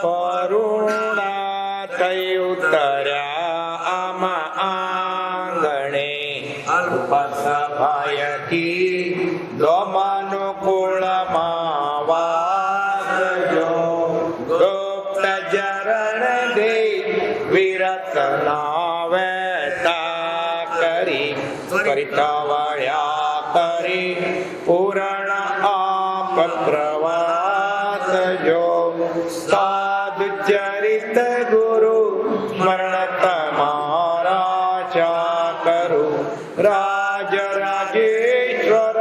પરુણા થઈ ઉતર્યા આમાં આંગણે અલ્પ સભાયકી દોમાનો કુળમાં વાગજો ગુપ્ત જરણ દે વિરત નાવેતા કરી કરિતા વળ્યા કરી પૂરણ આપ પ્રવાસ જો સાધુ ચરિત ગુરુ સ્મરણ તમારા ચા કરું રાજ રાજેશ્વર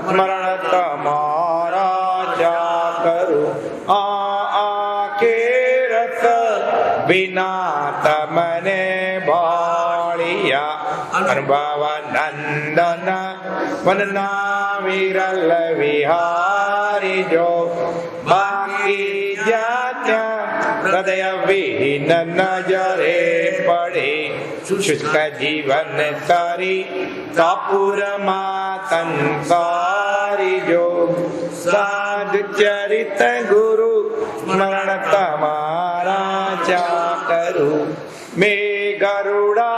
સ્મરણ તમારા ચા કરું આ કે રસ વિના તમને ભાળિયા અનુભવાનંદન વનના વિરલ વિહારી જો બાકી જ્યાં હૃદય વિહીન નજરે પડે શુષ્ક જીવન તારી કાપુરમાં સંસારી જો સાધુ ચરિત ગુરુ સ્મરણ તમારા ચા કરું મેં ગરુડા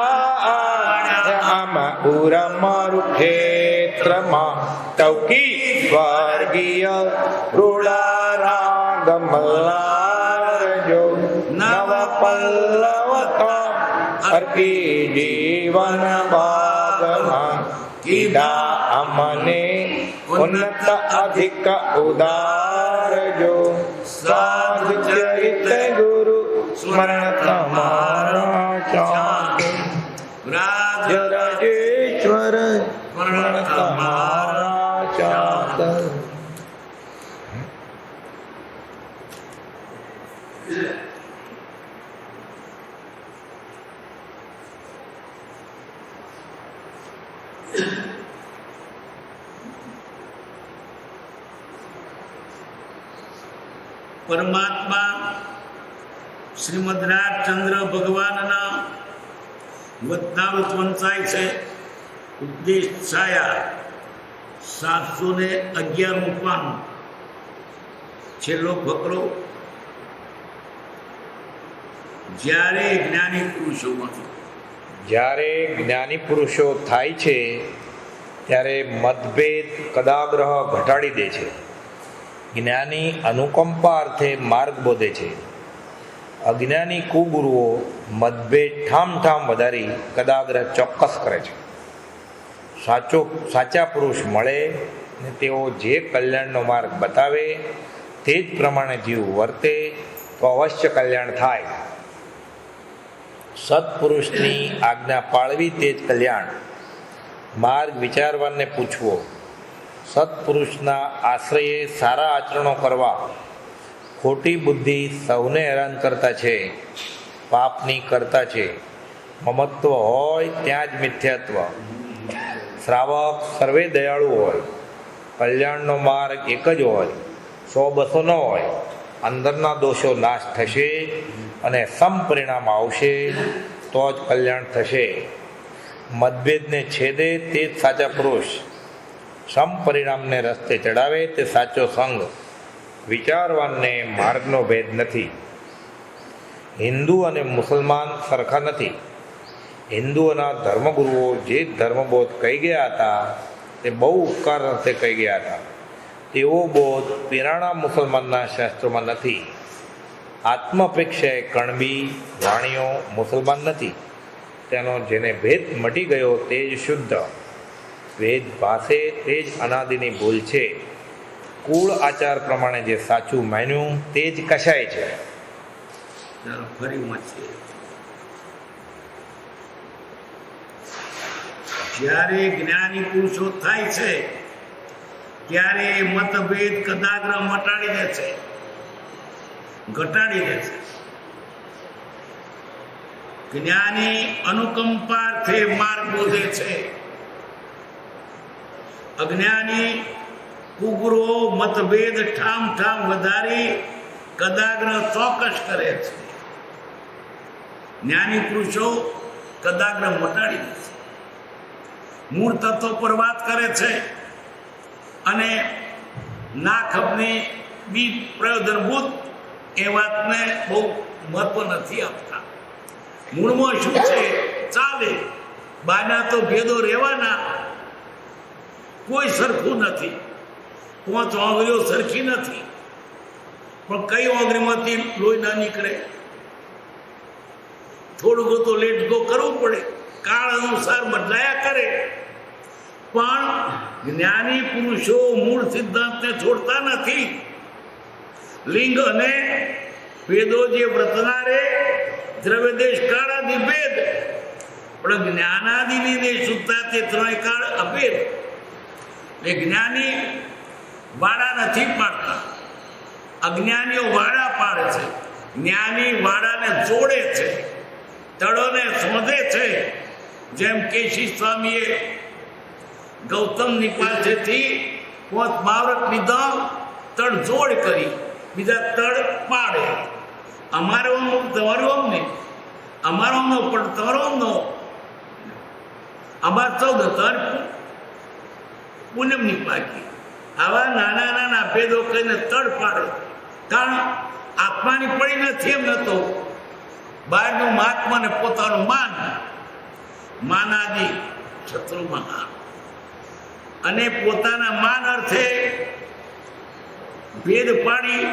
આમ ઉરમરુ ક્ષેત્રમાં ટૌકી સ્વર્ગીય રૂડા રાગ મલ્લાર જો નવ પલ્લવતા અર્પી જીવન બાગમાં કીધા અમને ઉન્નત અધિક ઉદાર જો સાધુ ચરિત ગુરુ સ્મરણ તમારા ચાકે રાજ રાજેશ્વર સ્મરણ તમારા ચાકે. પરમાત્મા શ્રીમદ રાજચંદ્ર ભગવાનના વતનાવૃત વંચાય છે. ઉપદેશ છાયા 711 પાનું, છેલ્લો ફકરો. જ્યારે જ્ઞાની પુરુષો થાય છે ત્યારે મતભેદ કદાગ્રહ ઘટાડી દે છે. જ્ઞાની અનુકંપા અર્થે માર્ગ બોધે છે. અજ્ઞાની કુગુરુઓ મતભેદ ઠામ વધારી કદાગ્રહ ચોક્કસ કરે છે. સાચા પુરુષ મળે ને તેઓ જે કલ્યાણનો માર્ગ બતાવે તે જ પ્રમાણે જીવ વર્તે તો અવશ્ય કલ્યાણ થાય. સત્પુરુષની આજ્ઞા પાળવી તે જ કલ્યાણ. માર્ગ વિચારવાને પૂછવો, સત્પુરુષના આશ્રયે સારા આચરણો કરવા. ખોટી બુદ્ધિ સૌને હેરાન કરતા છે, પાપની કરતા છે. મમત્વ હોય ત્યાં જ મિથ્યાત્વ. શ્રાવક સર્વે દયાળુ હોય, કલ્યાણનો માર્ગ એક જ હોય, 100-200 ન હોય. અંદરના દોષો નાશ થશે અને સમપરિણામ આવશે તો જ કલ્યાણ થશે. મતભેદને છેદે તે જ સાચા પુરુષ. સમપરિણામને રસ્તે ચડાવે તે સાચો સંગ. વિચારવાનને માર્ગનો ભેદ નથી. હિન્દુ અને મુસલમાન સરખા નથી. હિન્દુઓના ધર્મગુરુઓ જે ધર્મબોધ કહી ગયા હતા તે બહુ ઉપકાર અર્થે કહી ગયા હતા. તેવો બોધ પીરાણા મુસલમાનના શાસ્ત્રોમાં નથી. આત્મઅપેક્ષાએ કણબી વાણીઓ મુસલમાન નથી. તેનો જેને ભેદ મટી ગયો તે જ શુદ્ધ. વેદ ભાષે તે જ અનાદિની ભૂલ છે. કુળ આચાર પ્રમાણે જે સાચું માન્યું તે જ કશાય છે. ફરી વાંચીએ. જ્યારે જ્ઞાની પુરુષો થાય છે ત્યારે મતભેદ કદાગ્રહ ઘટાડી દે છે. જ્ઞાની અનુકંપાથી માર્ગ બોધે છે. અજ્ઞાની કુગુરુઓ મતભેદ ઠામ વધારી કદાગ્રહ ચોક્કસ કરે છે. જ્ઞાની પુરુષો કદાગ્રહ મટાડી દે છે. મૂળ તત્વ પર વાત કરે છે અને ના ખબની બી પ્રયોજનભૂત એ વાતને બહુ મહત્વ નથી આપતા. મૂળમાં શું છે ચાલે, બાના તો ભેદો રહેવાના, કોઈ સરખું નથી. 5 આંગળીઓ સરખી નથી, પણ કઈ આંગળીમાંથી લોહી ના નીકળે? થોડું તો લેટ ગો કરવું પડે, કાળ અનુસાર બદલાયા કરે. પણ જ્ઞાની પુરુષો મૂળ સિદ્ધાંતને છોડતા નથી. લિંગ અને ભેદો જે વર્તનારે દ્રવ્ય દેશ કાળાદિ ભેદ, પણ જ્ઞાનાદિની દેશ શુદ્ધતા તે ત્રણેય કાળ અભેદ. એ જ્ઞાની વાડા નથી પાડતા, અજ્ઞાનીઓ વાડા પાડે છે. જ્ઞાની વાડાને જોડે છે, તળોને શોધે છે. જેમ કેશી સ્વામીએ ગૌતમની પાસેથી 5 બાવરક લીધા, તળ જોડ કરી, બીજા તળ પાડે. અમારો તમારો આમ નહીં, અમારો આમ પણ તમારો આમ નો. અમાર 14 પૂનમની પાકી. આવા નાના નાના ભેદો કહીને તળ પાડે. કારણ આત્માની પડી નથી એમ નતો. બહારનું મહાત્મા ને પોતાનું માન, માનાદિ શત્રુ મહાન, અને પોતાના માન અર્થે ભેદ પાડી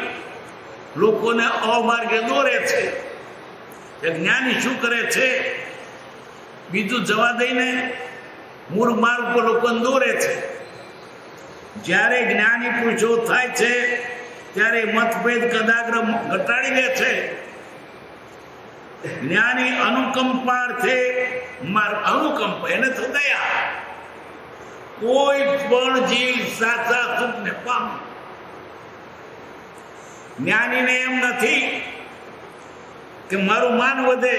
લોકોને અમાર્ગે દોરે છે. જ્ઞાની શું કરે છે? બીજું જવા દઈને મૂળ માર્ગ પર લોકોને દોરે છે. જ્યારે જ્ઞાની પુરુષો થાય છે ત્યારે મતભેદ કદાગ્ર ઘટાડી દે છે. જ્ઞાની અનુકંપાર્થે અનુકંપ, એને તો દયા. કોઈ પણ જીવ સાચા સુખને પામે. જ્ઞાનીને એમ નથી કે મારું માન વધે.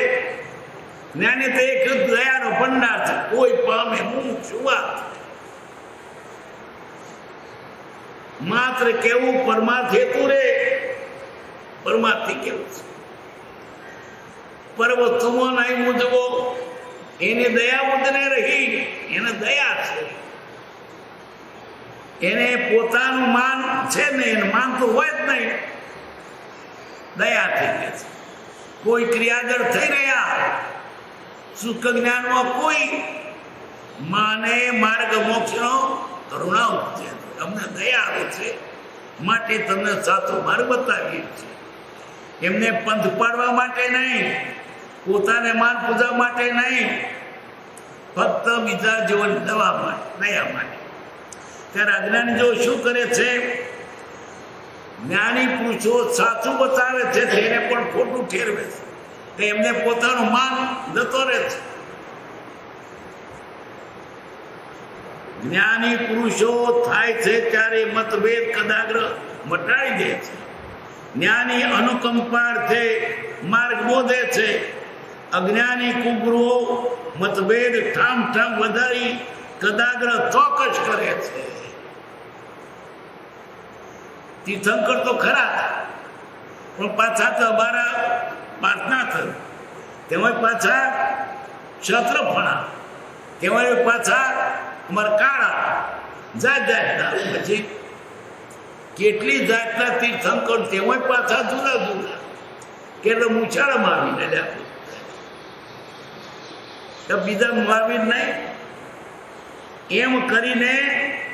જ્ઞાની તો એક દયાનો ભંડાર છે. કોઈ પામે હું શું વાત? માત્ર કેવું પરમાર્થ હેતુ રે, પરમાર્થી કેવું છે. પર્વતમો નહીં મુજવો, એની દયા મુદને રહી, એને દયા છે. એને પોતાનું માન છે ને, એને માન તો હોય જ નહીં, દયા થઈ ગઈ છે. કોઈ ક્રિયાગર થઈ રહ્યા, સુખ જ્ઞાનમાં કોઈ માને માર્ગ મોક્ષનો કરુણા ઉપજે. અમને દયા આવે છે માટે તમને સાચો માર્ગ બતાવીએ છીએ. એમને પંથ પાડવા માટે નહીં, પોતાને માન પૂજા માટે નહીં, ફક્ત બીજા જીવન દવા માટે, દયા માટે. ત્યારે અજ્ઞાની જો શું કરે છે? જ્ઞાની પુરુષો સાચું બતાવે છે, તેને પણ ખોટું ઠેરવે છે. તો એમને પોતાનું માન જતો રહે છે. જ્ઞાની પુરુષો થાય છે ત્યારે મતભેદ કદાગ્ર મટાડી દે છે. જ્ઞાની અનુકંપાર્થે માર્ગ બોધે છે. અજ્ઞાની કુગુરુઓ મતભેદ ઠામ ઠામ વધારી કદાગ્ર ચોકસ કરે છે. તીર્થંકર તો ખરા, પણ પાછા તો અમારા પ્રાર્થના થઈ, તેમાં પાછા ક્ષત્રફણા, તેમાં પાછા અમારા કાળા, જાત જાતના. પછી કેટલી જાતના તીર્થંકર, તેમાં પાછા જુદા જુદા. કેટલા મૂછાળામાં આવીને લ્યા, બીજા મારવી નહીં. એમ કરીને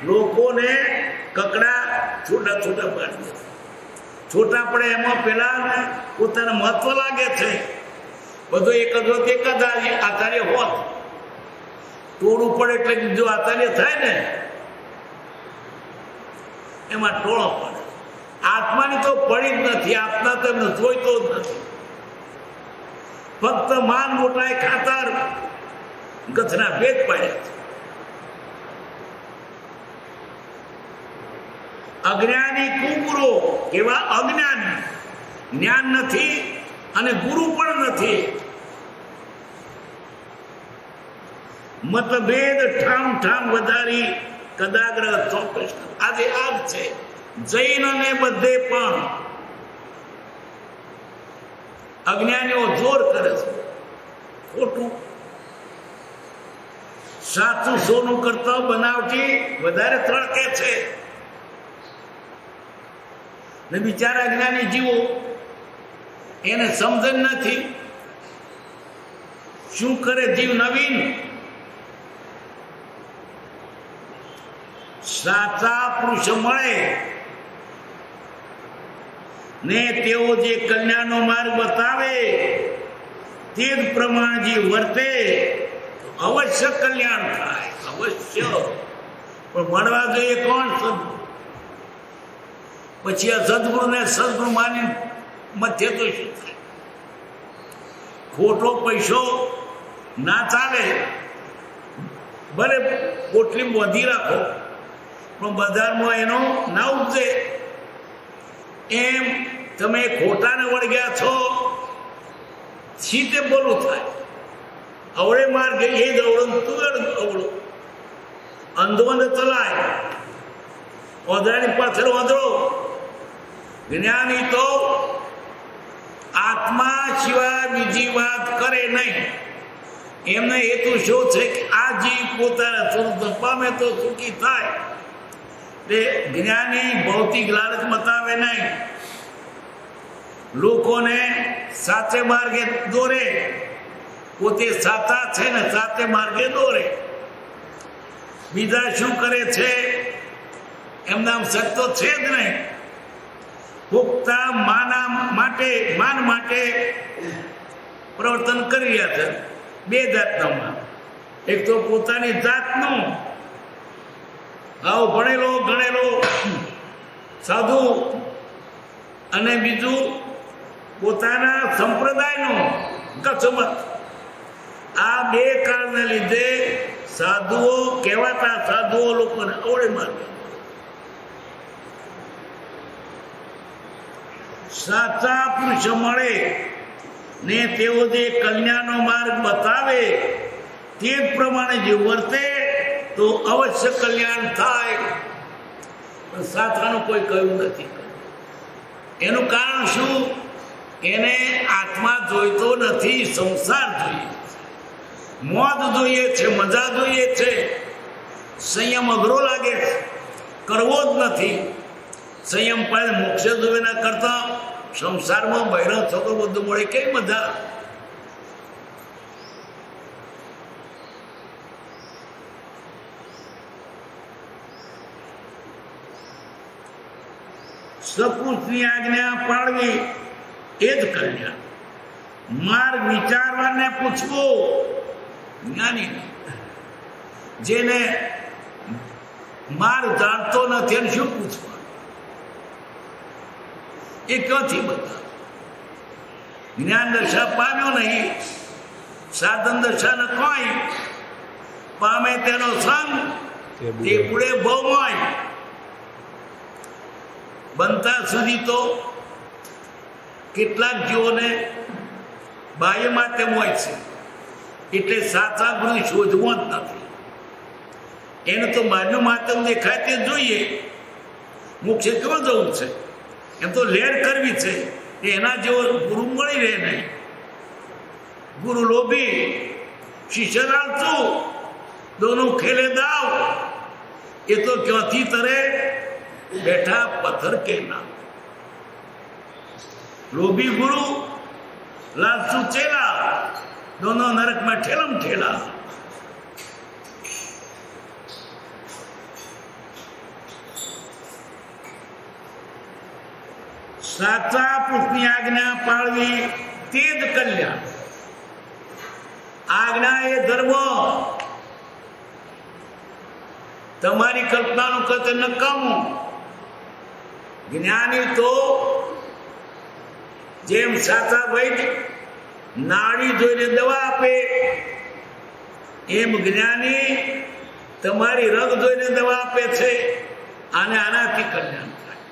લોકોને કકડા છોટા છોટા પાડી દે. છોટા પડે એમાં પેલા પોતાના મહત્વ લાગે છે. બધો એક જ આચાર્ય હોત, ટોળું પડે એટલે જો આચાર્ય થાય ને એમાં ટોળો પડે. આત્માની તો પડી જ નથી, આત્મા તો એમને જોઈતો જ નથી. ફક્ત માન મોટાઈ ખાતર ગથના ભેદ પાડ્યા છે. અજ્ઞાની કુગુરો એવા અજ્ઞાની, જ્ઞાન નથી અને ગુરુ પણ નથી. મતભેદ ઠામ ઠામ વધારી કદાગ્ર ચોક્કસ. આજે આજ છે જૈનને બધે પણ અજ્ઞાનીઓ જોર કરે છે. ખોટું. સાચું સોનું કરતા બનાવટી વધારે તળકે છે. ને બિચારા અજ્ઞાની જીવો એને સમજણ નથી. શું કરે જીવ નવીન? સાચા પુરુષ મળે ને તેઓ જે કલ્યાણનો માર્ગ બતાવે તે જ પ્રમાણે જે વર્તે અવશ્ય કલ્યાણ થાય. અવશ્ય. પણ મળવા જોઈએ કોણ? સદગુરુ. પછી આ સદગુરુને સદગુરુ માની મધ્ય તો શું થાય? ખોટો પૈસો ના ચાલે. ભલે પોટલી વધી રાખો પણ બજારમાં એનો ના ઉપજે. એમ તમે ખોટાને વળગ્યા છો, સીધે બોલું થાય. અવળે માર્ગ એ જ અવળો, તું અવળો. અંધોંધ ચલાય, ઓધરાની પાછળ ઓધરો. જ્ઞાની તો આત્મા સિવાય બીજી વાત કરે નહીં. એમને હેતુ શું છે કે આ જીવ પોતાના સ્વરૂપ પામે તો સુખી થાય. તે જ્ઞાની ભૌતિક લાલચ બતાવે નહીં, લોકોને સાચે માર્ગે દોરે. પોતે સાચા છે ને સાચે માર્ગે દોરે. બીજા શું કરે છે એમના સત્ય છે જ નહીં. પુખ્તા માન માટે પ્રવર્તન કરી રહ્યા છે. બે જાતના. એક તો પોતાની જાતનું આવો ભણેલો ગણેલો સાધુ, અને બીજું પોતાના સંપ્રદાયનો કસમત. આ બે કારણને લીધે સાધુઓ કહેવાતા સાધુઓ લોકોને અવળે માર્ગે. સાચા પુરુષ મળે ને તેઓ જે કલ્યાણનો માર્ગ બતાવે તે જ પ્રમાણે જે વર્તે તો અવશ્ય કલ્યાણ થાય. પણ સાચાનું કોઈ કહ્યું નથી. એનું કારણ શું? એને આત્મા જોઈતો નથી, સંસાર જોઈએ, મોજ જોઈએ છે, મજા જોઈએ છે. સંયમ અઘરો લાગે છે, કરવો જ નથી. સંયમ પાસે મોક્ષ જોવેના કરતા સંસારમાં બહેરો છોકરો બધું મળે કઈ મજા. સપુરુષની આજ્ઞા પાળવી એ જ કલ્યાણ. માર્ગ વિચારવાને પૂછવો. જ્ઞાની જેને માર્ગ જાણતો નથી એને શું પૂછવા? એ ક્યાંથી બધા? જ્ઞાન દશા પામ્યો નહીં, સાધન દશા ન કોઈ પામે તેનો સંગ તે પૂડે ભવમય. બનતા સુધી તો કેટલાક જીવોને બાહ્યમાં તેમ હોય છે, એટલે સાચા ગુરુ શોધવો જ નથી. એને તો બાજુ માતમ દેખાય તે જોઈએ. મોક્ષે કેવો જવું છે? એમ તો લેર કરવી છે. એના જેવો ગુરુ મળી રહે નહીં. ગુરુ લોભી, શિષ્ય લાલચું, દોનું ખેલે દાવ. એ તો ક્યાંથી તરે બેઠા પથ્થર કે ના. લોભી ગુરુ, લાલચુ ચેલા, दोनों नरक में ठेलम ठेला. સાચા પુરુષની આજ્ઞા પાળવી તે જ કલ્યાણ. આજ્ઞા એ ધર્મ. તમારી કલ્પનાનું કતે નકામું. જ્ઞાની તો જેમ સાચા વૈદ નાડી જોઈને દવા આપે એમ જ્ઞાની તમારી રગ જોઈને દવા આપે છે. અને આનાથી કલ્યાણ થાય.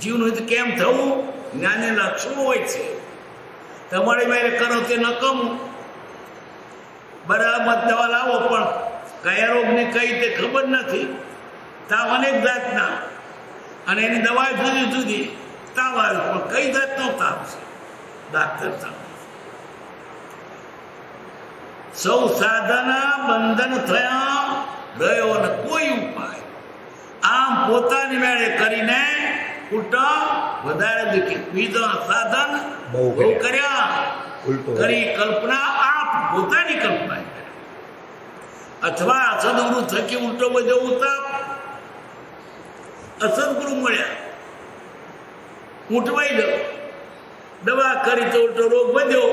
જીવનું કેમ થવું? જ્ઞાની લક્ષણો હોય છે. તમારી મેરે કરો તે નકમું. બરાબર દવા લાવો પણ કયા રોગની કઈ તે ખબર નથી. તાવ અનેક જાતના અને એની દવા જુદી જુદી. તાવ આવ્યો પણ કઈ જાતનો તાવ છે? ડાક્ટર તાવ. સૌ સાધના બંધન થયા ગયો ને કોઈ ઉપાય. આમ પોતાની મેળે કરીને ઉલટા વધારે દુઃખી. બીજા સાધન બહુ બહુ કર્યા, ઉલટો કરી કલ્પના આપ પોતાની કલ્પના કરી. અથવા સદગુરુ થકી ઉલટો બધો ઉતાપ. અસદગુરુ મળ્યા, ઉઠવાઈ ગયો, દવા કરી તો ઉલટો રોગ વધ્યો,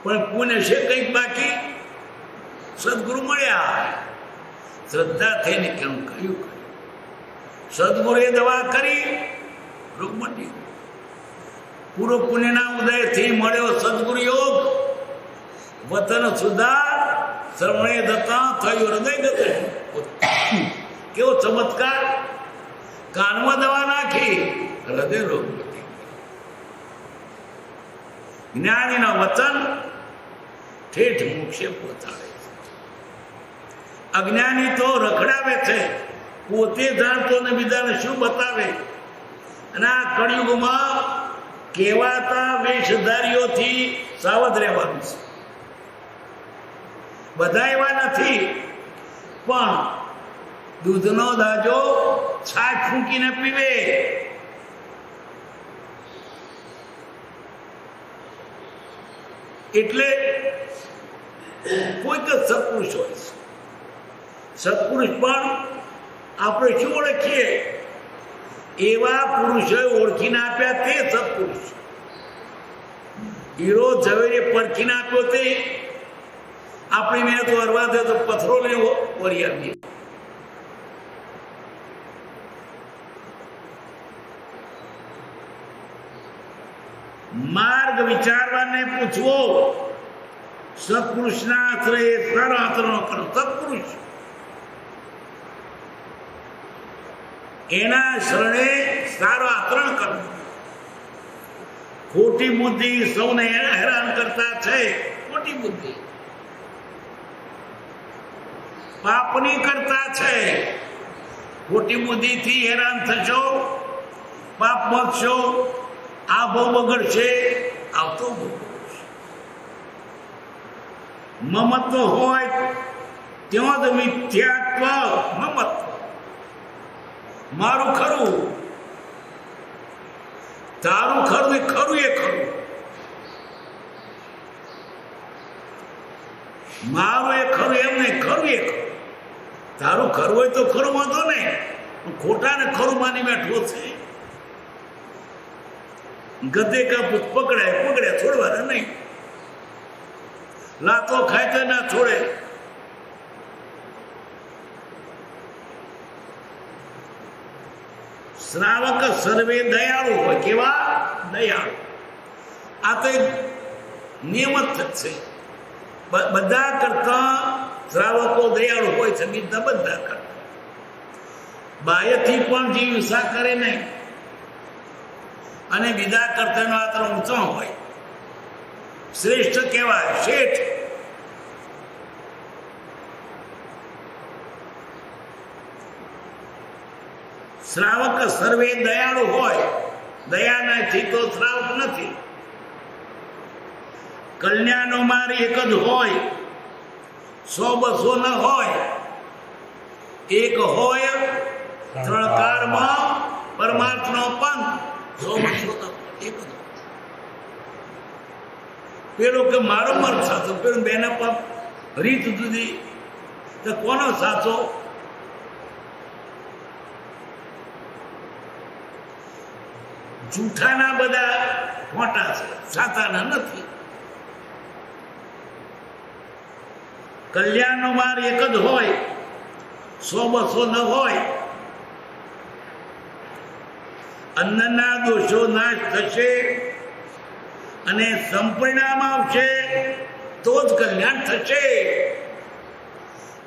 પણ પુણ્ય છે કંઈક બાકી. સદગુરુ મળ્યા, શ્રદ્ધા થઈને કેમ કહ્યું. સદગુરુએ દવા કરી, રોગ મટી. પૂર્વ પુણ્યના ઉદયથી મળ્યો સદગુરુ યોગ. વતન સુધાર શ્રવણે દત્તા થયું હૃદય ગત. કેવો ચમત્કાર! કાનમાં દવા નાખી, હૃદય રોગ મટી. જ્ઞાનીના વચન ઠેઠ મોક્ષે પહોંચાડે. અજ્ઞાની તો રખડાવે છે, પોતે જાણતો ને બીજાને શું બતાવે. અને આ કળિયુગમાં કહેવાતા વેશધારીઓથી સાવધ રહેવાનું છે. બધા એવા નથી, પણ દૂધનો દાજો છાશ ફૂંકીને પીવે. એટલે કોઈક સત્પુરુષ હોય છે. સત્પુરુષ પણ આપણે શું ઓળખીએ? એવા પુરુષોએ ઓળખીને આપ્યા તે સત્પુરુષ. હીરો ઝવેરીએ પરખીને આપ્યો તે આપણી મેં તો અરવા દે તો પથ્થરો લઈને વળી આપીએ. માર્ગ વિચારવાને પૂછવો, સત્પુરુષના આશ્રયે સારા આચરણો કરો. સત્પુરુષ એના શરણે સારું આચરણ કરવું. ખોટી બુદ્ધિ સૌને હેરાન કરતા છે. ખોટી બુદ્ધિ પાપની કરતા છે. ખોટી બુદ્ધિથી હેરાન થશો, પાપ બગશો, આ બહુ બગડશે, આવતો બહુ બગડશે. મમત્વ હોય ત્યાં જ મિથ્યાત્વ. મમત્વ મારું ખરું, તારું ખરું એ ખરું એ ખરું. મારું એ ખરું એમ નહીં, ખરું એ ખરું. તારું ખરું હોય તો ખરું વાંધો નહીં, ખોટા ને ખરું માની બેઠો છે. ગધે કા પકડાય પકડે, છોડવાના નહીં. લાતો ખાય તો ના છોડે. શ્રાવક સર્વે દયાળુ હોય. કેવા દયાળુ? આ તો એક નિયમ જ છે. બધા કરતા શ્રાવકો દયાળુ હોય છે, બીજા બધા કરતા. બાહ્યથી પણ જીવ હિંસા કરે નહીં, અને બીજા કરતાનો આતર ઊંચો હોય. શ્રેષ્ઠ કહેવાય, શેઠ. શ્રાવક સર્વે દયાળુ હોય. દયા નથી તો શ્રાવક નથી. કલ્યાણનો માર્ગ એક જ હોય, 100-200 ન હોય. એક હોય ત્રણકારમાં પરમાર્થનો પંથ. 100-200 એક જ. પેલો કે મારો મર્ગ સાચો, પેલું બેના પગ રીત જુદી, તો કોનો સાચો? જૂઠાના બધા ખોટા છે, સાચાના નથી. કલ્યાણનો માર્ગ એક જ હોય, 100-200 ન હોય. અન્નના દોષો નાશ થશે અને સંપરિણામ આવશે તો જ કલ્યાણ થશે.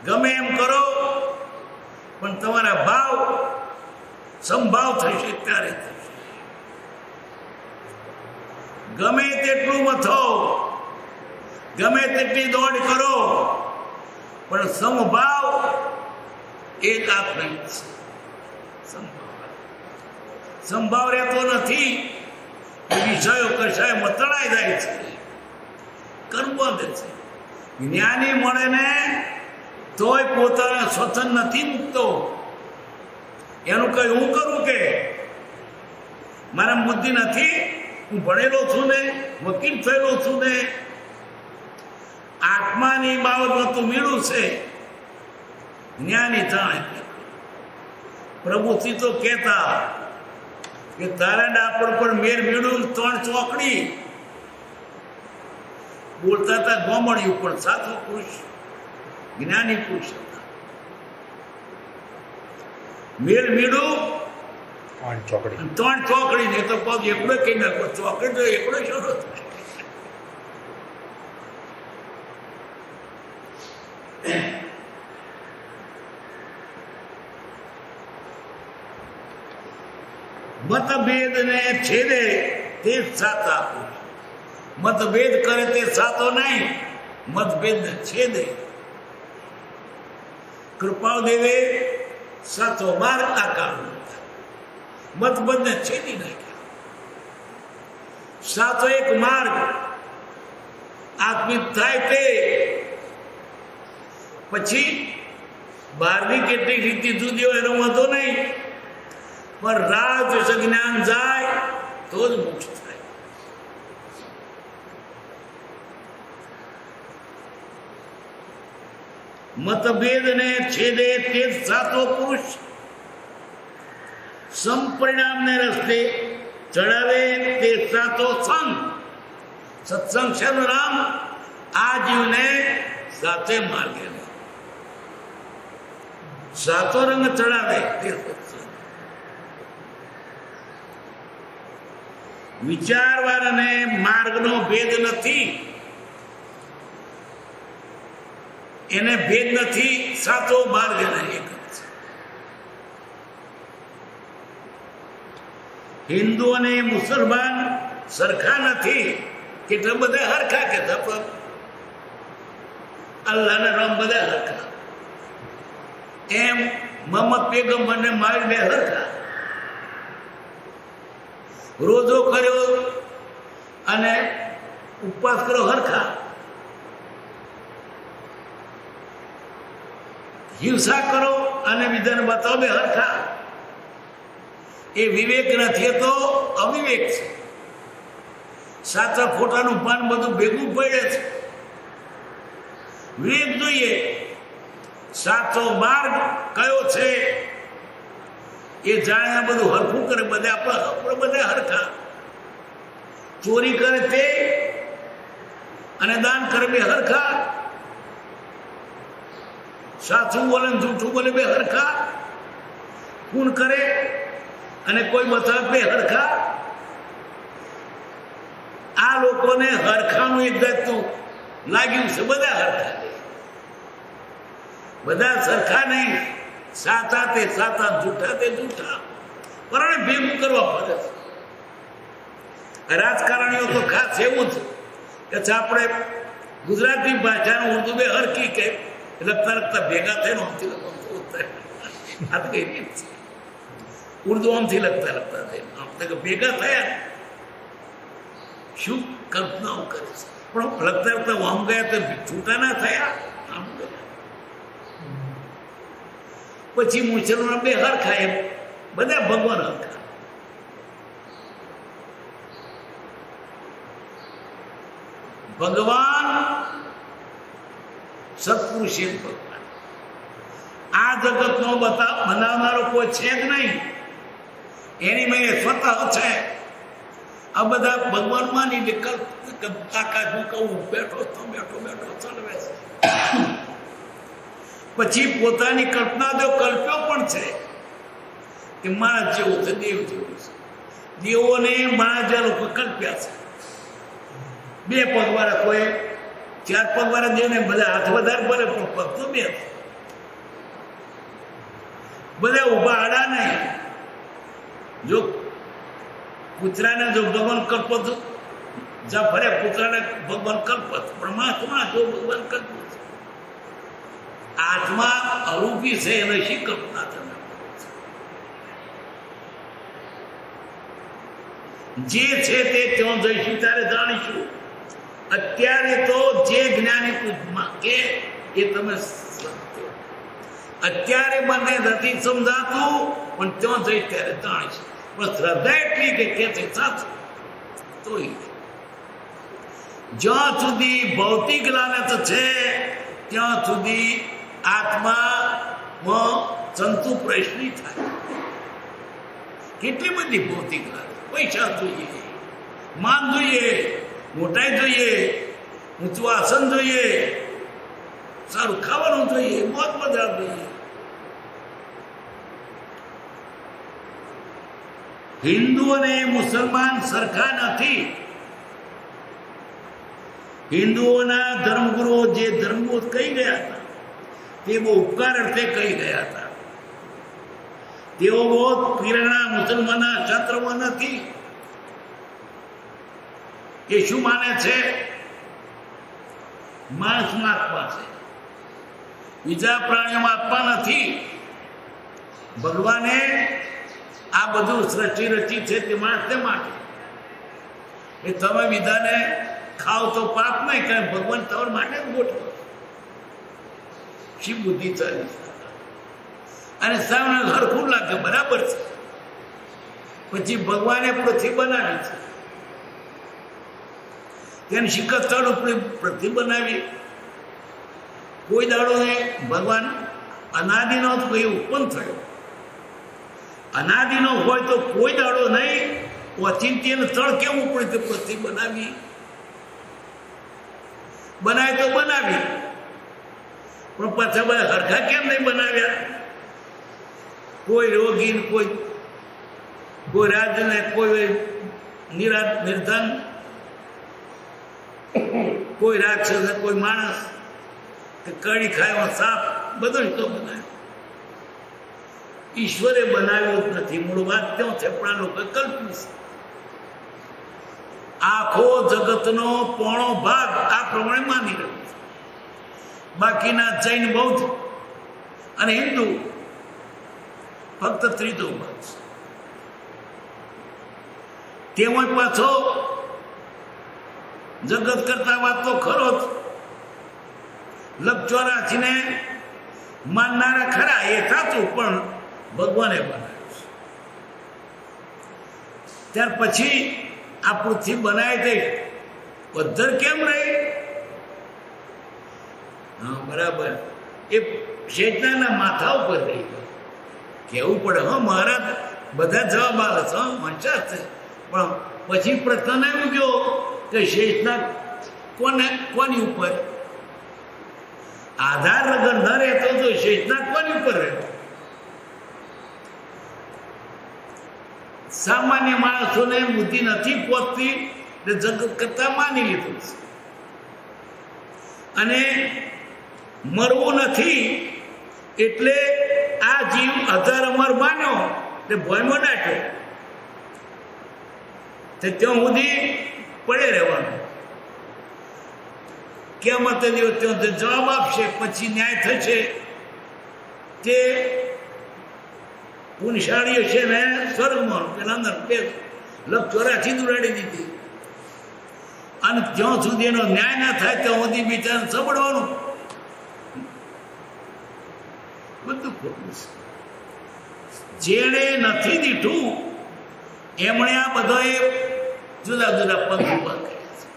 ગમે એમ કરો પણ તમારા ભાવ સંભાવ થશે ત્યારે થશે. ગમે તેટલું મથો, ગમે તેટલી દોડ કરો, પણ સમભાવ એક આપણે સંભાવ રહેતો નથી. વિષયો કશાય મતળાઈ જાય છે, કર્મ બંધ છે. જ્ઞાની મળે ને તોય પોતાના સ્વતંત્ર નથી મૂકતો. એનું કઈ હું કરું કે મારા બુદ્ધિ નથી, હું ભણેલો છું ને, વકીલ થયેલો છું ને, આત્માની બાબતમાં તો મીડું છે, જ્ઞાની જાણે. પ્રભુથી તો કહેતા કે તારા ડાપડ પર મેર મીડું 3 ચોકડી બોલતા હતા ગોમડિયું, પણ સાચો પુરુષ જ્ઞાની પુરુષ હતા. મેર મીડું 3 ચોકડી ને તો પગ એકડો કઈ નાખો, ચોકડી તો એકડો શોધો થાય. મતભેદ ને છેદે તે સાચા પુરુષ. મતભેદ કરે તે સાચો નહીં, મતભેદ ને છેદે. કૃપાદેવે સાચો માર્ગ આકારનો, મતભેદ ને છેદી નાખ્યા. સાચો એક માર્ગ આત્મિક થાય તે પછી બહારની કેટલીક રીતિ જુદી હોય એનો વાંધો નહીં, પણ રાજ જ્ઞાન જાય તો જ મોક્ષ થાય. મતભેદ ને છેદે તે સાચો પુરુષ. સંપરિણામ ને રસ્તે ચડાવે તે સાચો સંગ. સત્સંગ છે રામ, આ જીવને સાચે માર્ગે સાચો રંગ ચડાવે તે સત્સંગ. વિચારવાર અને માર્ગનો ભેદ નથી, એને ભેદ નથી, સાચો માર્ગ એને એક જ છે. હિન્દુ અને મુસલમાન સરખા નથી, કેટલા બધા હરખા કહેતા, પણ અલ્લાહના રામ બધા હરખા. એમ મોહમ્મદ પેગમ્બર ને મારી બે હરખા. રોજો કર્યો અને ઉપવાસ કર્યો હરખા. હિંસા કરો અને બીજાને બતાવો બે હરખા. એ વિવેક નથી, તો અવિવેક છે. સાચા ખોટાનું પાન બધું ભેગું પડે છે. વિવેક જોઈએ, સાચો માર્ગ કયો છે એ જાણ્યા બધું હરખું કરે. બધા આપણે બધા હરખા. ચોરી કરે તે અને દાન કરે બે હરખા. સાચું બોલે જૂઠું બોલે બે હરખા. ખૂન કરે અને કોઈ બતાવે બે હરખા. આ લોકોને હરખાનું એક જાતનું લાગ્યું છે. બધા હરખા, બધા સરખા નહીં. સાચા તે સાચા, જૂઠા તે જૂઠા, પણ ભેગું કરવા પડે છે. રાજકારણીઓ તો ખાસ એવું છે કે આપણે ગુજરાતી ભાષાનું ઉર્દુ બે હરખી કે લખતા લખતા ભેગા થઈને આમથી આ તો કઈ રીત છે. ઉર્દુ આમથી લખતા લખતા થઈને આમ તો ભેગા થયા. શું કલ્પનાઓ કરે છે, પણ લખતા લખતા આમ ગયા તો છૂટા ના થયા, આમ ગયા. પછી મુસલમાન બે હરખા, એમ બધા ભગવાન હરખા. ભગવાન સત્પુરુષ એક ભગવાન. આ જગતનો બનાવનારો કોઈ છે જ નહીં, એની મેં સ્વતઃ છે. આ બધા ભગવાન માની આકાશમાં કહું બેઠો તો બેઠો બેઠો ચલવે છે. પછી પોતાની કલ્પના જો કલ્પ્યો પણ છે કે માણસ જેવું છે, દેવ જેવું છે. દેવોને માણસ જે લોકો કલ્પ્યા છે. 2 પગવાળા, કોઈ 4 પગવાળા દેવને બધા હાથ વધારે પડે, પણ પગ તો 2. બધા ઉભા આડા નહીં. જો કૂતરાને જો ભગવાન કલ્પત જ્યાં ફરે કૂતરાને ભગવાન કલ્પત, પણ માથમાં જો ભગવાન કલ્પત. આત્મા અરૂપી છે, એને શી કલ્પના તમે? જે છે તે ત્યાં જઈશું ત્યારે જાણીશું. અત્યારે તો જે જ્ઞાની કે એ તમે સત્ય. અત્યારે મને નથી સમજાતું, પણ ત્યાં જઈ ત્યારે જાણીશ. પણ શ્રદ્ધા એટલી કે છે સાચું. તો જ્યાં સુધી ભૌતિક લાલચ છે ત્યાં સુધી આત્મામાં સંતુ પ્રશ્ન થાય. કેટલી બધી ભૌતિક લાલચ. પૈસા જોઈએ, માન જોઈએ, મોટાઈ જોઈએ, ઊંચું આસન જોઈએ, સારું ખાવાનું જોઈએ, મોજ મજા જોઈએ. હિન્દુ અને મુસલમાન સરખા નથી. હિન્દુઓના ધર્મગુરુઓ જે ધર્મગુરુ કહી ગયા હતા તે બહુ ઉપકાર અર્થે કહી ગયા હતા. તેઓ બહુ પીરાણા મુસલમાનના શાસ્ત્રોમાં નથી. એ શું માને છે? માણસમાં આત્મા છે, બીજા પ્રાણીઓમાં આત્મા નથી. ભગવાને આ બધું સૃષ્ટિ રચી છે તે માણસને માટે. એ તમે બીજાને ખાવ તો પાપ નહીં કરે, ભગવાન તમારા માટે જ ગોઠવો. શી બુદ્ધિ ચાલી અને સામે હરખું લાગે બરાબર છે. પછી ભગવાને પૃથ્વી બનાવી છે, તેને શિકસ્તળ ઉપર પૃથ્વી બનાવી. કોઈ દાડો ને ભગવાન અનાદિનો કોઈ ઉત્પન્ન થયો. અનાદિનો હોય તો કોઈ દાડો નહીં અચિંત્યનું સ્થળ કેવું પડે તે પૃથ્વી બનાવી. બનાવી તો બનાવી, પણ પાછા બધા હરખા કેમ નહીં બનાવ્યા? કોઈ રોગી, કોઈ રાજને, કોઈ નિર્ધન, કોઈ રાક્ષસ, કોઈ માણસ, કે કડી ખાય સાપ, બધું તો બનાવ્યું. ઈશ્વરે બનાવ્યું જ નથી. મૂળ વાત ક્યાં છે? પણ આ લોકો કલ્પ્યું છે. આખો જગતનો પોણો ભાગ આ પ્રમાણે માની રહ્યો છે. બાકીના જૈન, બૌદ્ધ અને હિન્દુ ફક્ત ત્રીજો ભાગ છે. તેમાં પાછો જગત કરતા વાત તો ખરો જ. લક્ષ 84 માનનારા ખરા, એ સાચું, પણ ભગવાને બનાવ્યું છે. ત્યાર પછી આ પૃથ્વી બનાવી દઈ પદ્ધર કેમ રહી? હા બરાબર, એ શેતનાના માથા ઉપર રહી ગયો. કેવું પડે, હા મહારાજ બધા જવાબ આવે છે, હા વંચાશ છે. પણ પછી પ્રશ્ન એવું ગયો કે શેષના કોની ઉપર આધાર વગર ન રહેતો તો શેષના કોની ઉપર રહેતો? સામાન્ય માણસોને બુદ્ધિ નથી પહોંચતી, જગત કરતા માની લીધું છે. અને મરવું નથી એટલે આ જીવ અધર અમર માન્યો તે ભયમાં નાખ્યો. તે ત્યાં સુધી પડે રહેવાનું. કેમ દિવસ ત્યાં જવાબ આપશે, પછી ન્યાય થશે. તે પુણ્યશાળી હશે ને સ્વર્ગમાં, પેલા અંદર 184 ઉડાડી દીધી. અને જ્યાં સુધી એનો ન્યાય ના થાય ત્યાં સુધી બિચારાને સબડવાનું. બધું ખોટું છે. જેણે નથી દીઠું એમણે આ બધાએ જુદા જુદા પંથ ઉભા કર્યા છે.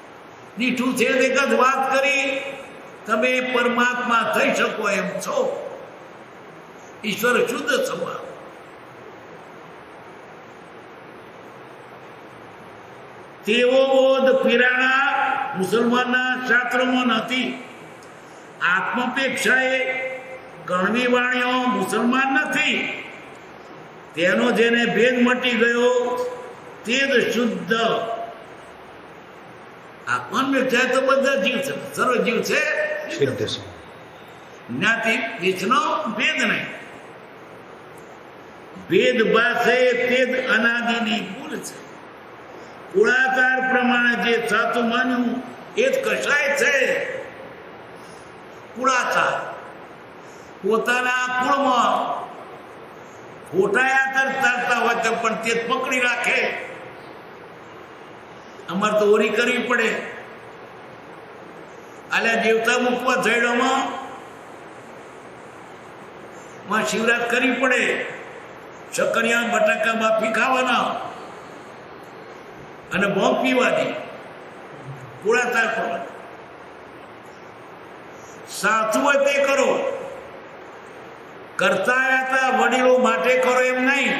દીઠું છે એક જ વાત કરી, તમે પરમાત્મા થઈ શકો એમ છો. ઈશ્વર શુદ્ધ સ્વભાવ. તેવો બોધ પીરાણા મુસલમાનના શાસ્ત્રોમાં નથી. આત્મપેક્ષાએ ગણવી વાણીઓ મુસલમાન નથી. તેનો જેને ભેદ મટી ગયો તે જ શુદ્ધ. આત્મપેક્ષા તો બધા જીવ છે, સર્વ જીવ છે, જ્ઞાતિ વિચનો ભેદ નહીં. ભેદ પાસે તે જ અનાદિની ભૂલ છે. કુળાચાર પ્રમાણે જે સાચું માન્યું એ જ કસાય છે. કુળાચાર પોતાના કુળમાં ખોટાયા ચાલતા હોય તો પણ તે પકડી રાખે. અમારે તો ઓરી કરવી પડે. આલ્યા દેવતા મૂકવા જઈડોમાં મહાશિવરાત કરવી પડે, શક્કરિયા બટાકા બાફી ખાવાના અને ભોંગ પીવાની, કુળાતાર કરવાની. સાચું હોય તે કરો, કરતા આવ્યા હતા વડીલો માટે કરો એમ નહીં.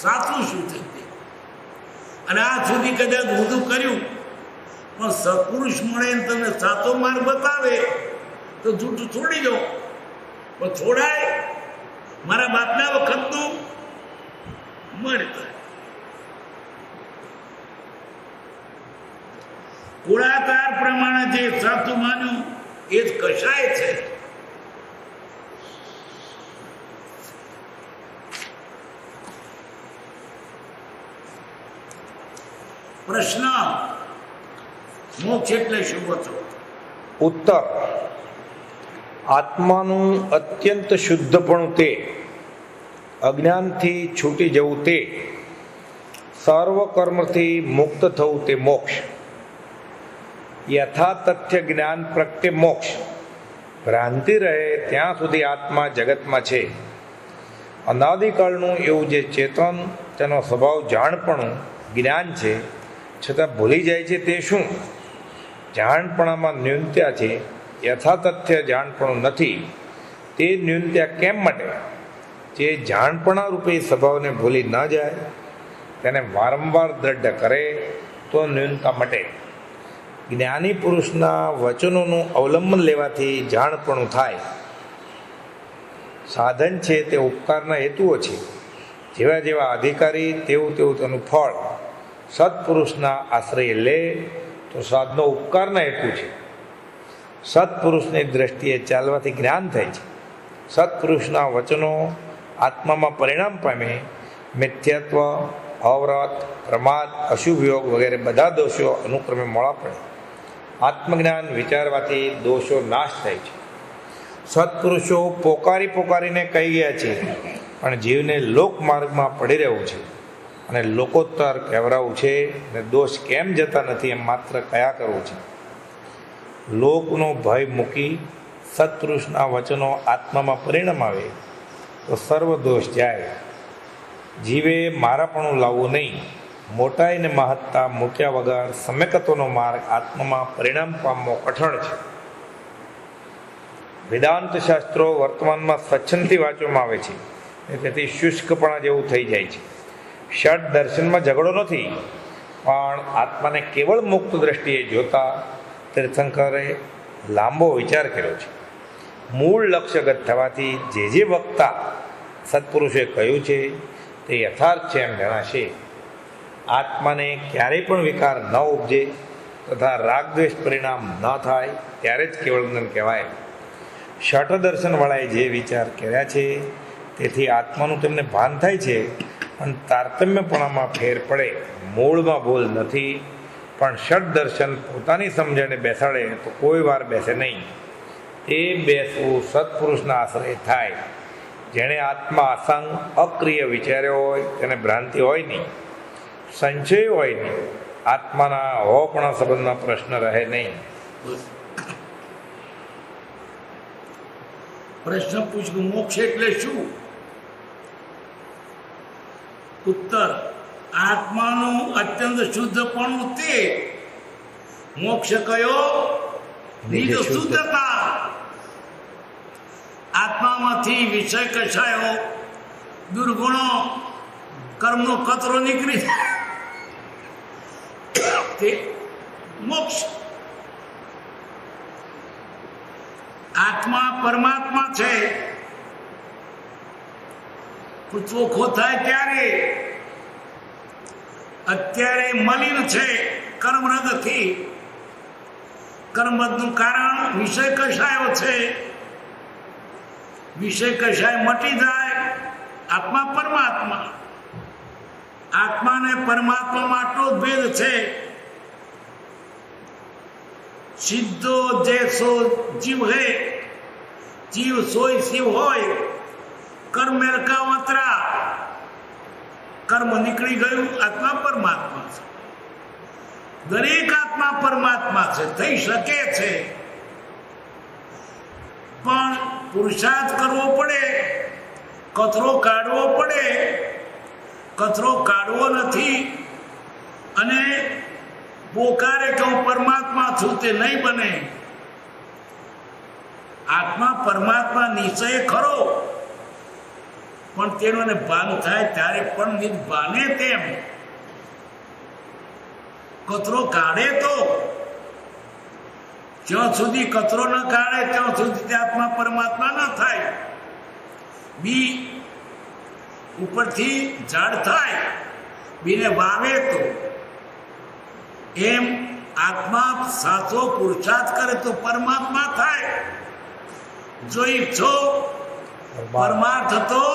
સાચું શું છે તે? અને આ સુધી કદાચ ઊંધું કર્યું પણ સત્પુરુષ મળે ને તમને સાચો માર્ગ બતાવે તો જૂઠું છોડી દો. પણ છોડાય? મારા બાપના વખતનું મળતા કુળાકાર પ્રમાણે જે સાચું માન્યું એ જ કશાય છે. પ્રશ્ન: મોક્ષ એટલે શું હતો? ઉત્તર: આત્માનું અત્યંત શુદ્ધપણું તે, અજ્ઞાનથી છૂટી જવું તે, સર્વ કર્મથી મુક્ત થવું તે મોક્ષ. યથાતથ્ય જ્ઞાન પ્રગટે મોક્ષ. ભ્રાંતિ રહે ત્યાં સુધી આત્મા જગતમાં છે. અનાદિકાળનું એવું જે ચેતન, તેનો સ્વભાવ જાણપણું જ્ઞાન છે, છતાં ભૂલી જાય છે તે શું? જાણપણામાં ન્યૂનતા છે, યથાતથ્ય જાણપણું નથી. તે ન્યૂનતા કેમ માટે? જે જાણપણા રૂપે સ્વભાવને ભૂલી ન જાય, તેને વારંવાર દ્રઢ કરે તો ન્યૂનતા મટે. જ્ઞાની પુરુષના વચનોનું અવલંબન લેવાથી જાણપણું થાય. સાધન છે તે ઉપકારના હેતુઓ છે. જેવા જેવા અધિકારી તેવું તેવું તેનું ફળ. સત્પુરુષના આશ્રય લે તો સાધનો ઉપકારના હેતુ છે. સત્પુરુષની દ્રષ્ટિએ ચાલવાથી જ્ઞાન થાય છે. સત્પુરુષના વચનો આત્મામાં પરિણામ પામે. મિથ્યાત્વ, અવ્રત, પ્રમાદ, અશુભ યોગ વગેરે બધા દોષો અનુક્રમે મોડા પડે. આત્મજ્ઞાન વિચારવાથી દોષો નાશ થાય છે. સત્પુરુષો પોકારી પોકારીને કહી ગયા છે, પણ જીવને લોકમાર્ગમાં પડી રહેવું છે અને લોકોત્તર કહેવરાવું છે અને દોષ કેમ જતા નથી એમ માત્ર કયા કરવું છે. લોકનો ભય મૂકી સત્પુરુષના વચનો આત્મામાં પરિણામ આવે તો સર્વ દોષ જાય. જીવે મારાપણું લાવવું નહીં. મોટાઈ ને મહત્તા મૂક્યા વગર સમ્યકત્વનો માર્ગ આત્મામાં પરિણામ પામવો કઠણ છે. વેદાંત શાસ્ત્રો વર્તમાનમાં સ્વચ્છંદથી વાંચવામાં આવે છે, તેથી શુષ્કપણા જેવું થઈ જાય છે. ષડ દર્શનમાં ઝઘડો નથી, પણ આત્માને કેવળ મુક્ત દ્રષ્ટિએ જોતા તીર્થંકરે લાંબો વિચાર કર્યો છે. મૂળ લક્ષ્યગત થવાથી જે વક્તા સત્પુરુષે કહ્યું છે તે યથાર્થ છે એમ જણાશે. આત્માને ક્યારેય પણ વિકાર ન ઉપજે તથા રાગદ્વેષ પરિણામ ન થાય ત્યારે જ કેવળ જ્ઞાન કહેવાય. ષટ દર્શનવાળાએ જે વિચાર કર્યા છે તેથી આત્માનું તેમને ભાન થાય છે, પણ તારતમ્યપણામાં ફેર પડે. મૂળમાં ભૂલ નથી, પણ ષટ દર્શન પોતાની સમજણે બેસાડે તો કોઈ વાર બેસે નહીં. એ બેસવું સત્પુરુષના આશ્રય થાય. જેણે આત્મા અસંગ અક્રિય વિચાર્યો હોય તેને ભ્રાંતિ હોય નહીં, સંશય હોય નહીં, આત્માના હોપણા સંબંધમાં પ્રશ્ન રહે નહીં. પ્રશ્ન પૂછ્યું: મોક્ષ એટલે શું? ઉત્તર: આત્માનું અત્યંત શુદ્ધપણું તે. મોક્ષ કયો? નિજ શુદ્ધતા. આત્મામાંથી વિષય કશાયો, દુર્ગુણો, કર્મનો કચરો નીકળી તે મોક્ષ. આત્મા પરમાત્મા છે. ચોખ્ખો થાય ત્યારે. અત્યારે મલિન છે કર્મરદથી. કર્મરદનું કારણ વિષય કશાયો છે. વિષય કશાય મટી જાય. આત્મા પરમાત્મા. આત્મા ને પરમાત્મામાં આટલો જ ભેદ છે. સીધો જેસો જીવ હે, જીવ સોય શિવ હોય. કર્મ મેળકા વતરા, કર્મ નીકળી ગયું. આત્મા પરમાત્મા છે. દરેક આત્મા પરમાત્મા છે, થઈ શકે છે, પણ પુરુષાર્થ કરવો પડે. કચરો કાઢવો પડે, કચરો કાઢવો નથી અને પોકારે કે હું પરમાત્મા છું તે નહીં બને. આત્મા પરમાત્મા નિશ્ચય ખરો, પણ તેનો ભાન થાય ત્યારે પણ નિર્ભાને તેમ કચરો કાઢે તો, જ્યાં સુધી કચરો ન કાઢે ત્યાં સુધી તે આત્મા પરમાત્મા ન થાય. બી ઉપરથી ઝાડ થાય, બીને વાવે તો એમ આત્મા સાચો પુરુષાર્થ કરે તો પરમાત્મા થાય. જો ઈચ્છો પરમાર્થ તો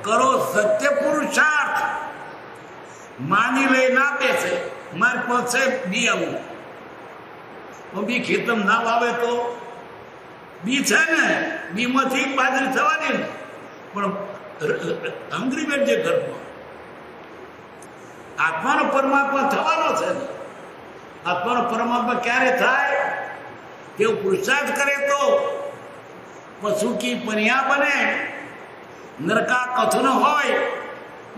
કરો સત્ય પુરુષાર્થ. માની લઈ ના બેસે મારી પાસે બી આવું, બી ખેતમ ના વાવે તો બી છે ને, બી માંથી બાજરી થવાની ને, પણ હંગરી બેઠ જે ઘરમાં આત્માનો પરમાત્મા થવાનો છે ને. આત્માનો પરમાત્મા ક્યારે થાય? તેવું પુરુષાર્થ કરે તો પશુ કી પર્યા બને. નરકા કથન હોય,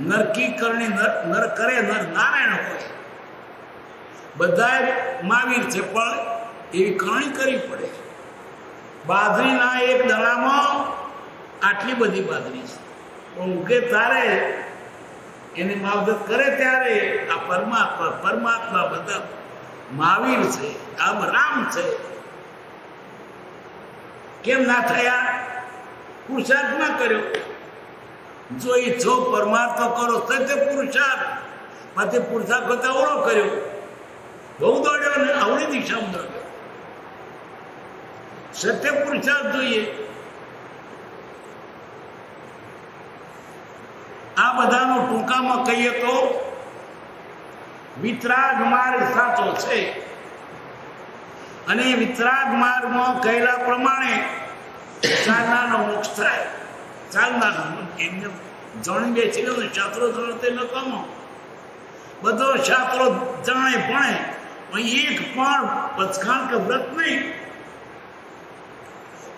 નરકી કરણી નર કરે નર નારાયણ હોય. બધા મહાવીર છે, પણ એવી કરણી કરવી પડે. બાજરીના એક દડામાં આટલી બધી બાજરી છે, પણ ઉગે તારે એની માવજત કરે ત્યારે આ પરમાત્મા બધા મહાવીર છે, આમ રામ છે. કેમ ના થયા? પુરુષાર્થ ના કર્યો. જો ઈચ્છો પરમાર્થ કરો સત્ય પુરુષાર્થ, પછી પુરુષાર્થ કરતા ઓળો કર્યો, બહુ દોડ્યો ને આવડી દિશામાં દોડ્યો. સત્ય પુરુષાર્થ જોઈએ. આ બધાનો ટૂંકામાં કહીએ તો વિતરાગ માર્ગ સાચો છે, અને વિતરાગ માર્ગમાં કહેલા પ્રમાણે ચાલનાનો મોક્ષ થાય. ચાલનાનો એમને જાણી બેસી ને શાસ્ત્રો જાણતે ન કમો, બધો શાસ્ત્રો જાણે ભણે, એક પણ પચખાણ કે વ્રત નહીં,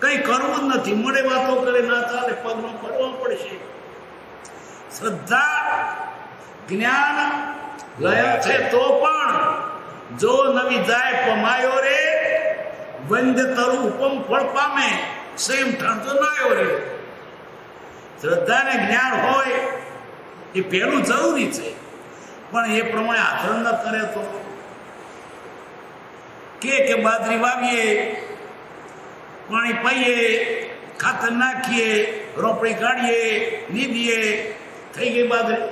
કઈ કરવું જ નથી. મળે વાતો કરે ના ચાલે, પગમાં પડવા પડશે. શ્રદ્ધા જ્ઞાન ગયા છે તો પણ જો નવી જાય પમાયો રે, વંદ્ય તરુ ઉપમ ફળ પામે, સેમ ઠાણતો નાયો રે. શ્રદ્ધા ને જ્ઞાન હોય એ પહેલું જરૂરી છે, પણ એ પ્રમાણે આચરણ ન કરે તો કે બાજરી વાવીએ, પાણી પાઈએ, ખાતર નાખીએ, રોપડી કાઢીએ, નીદીએ, થઈ ગઈ બાજરી.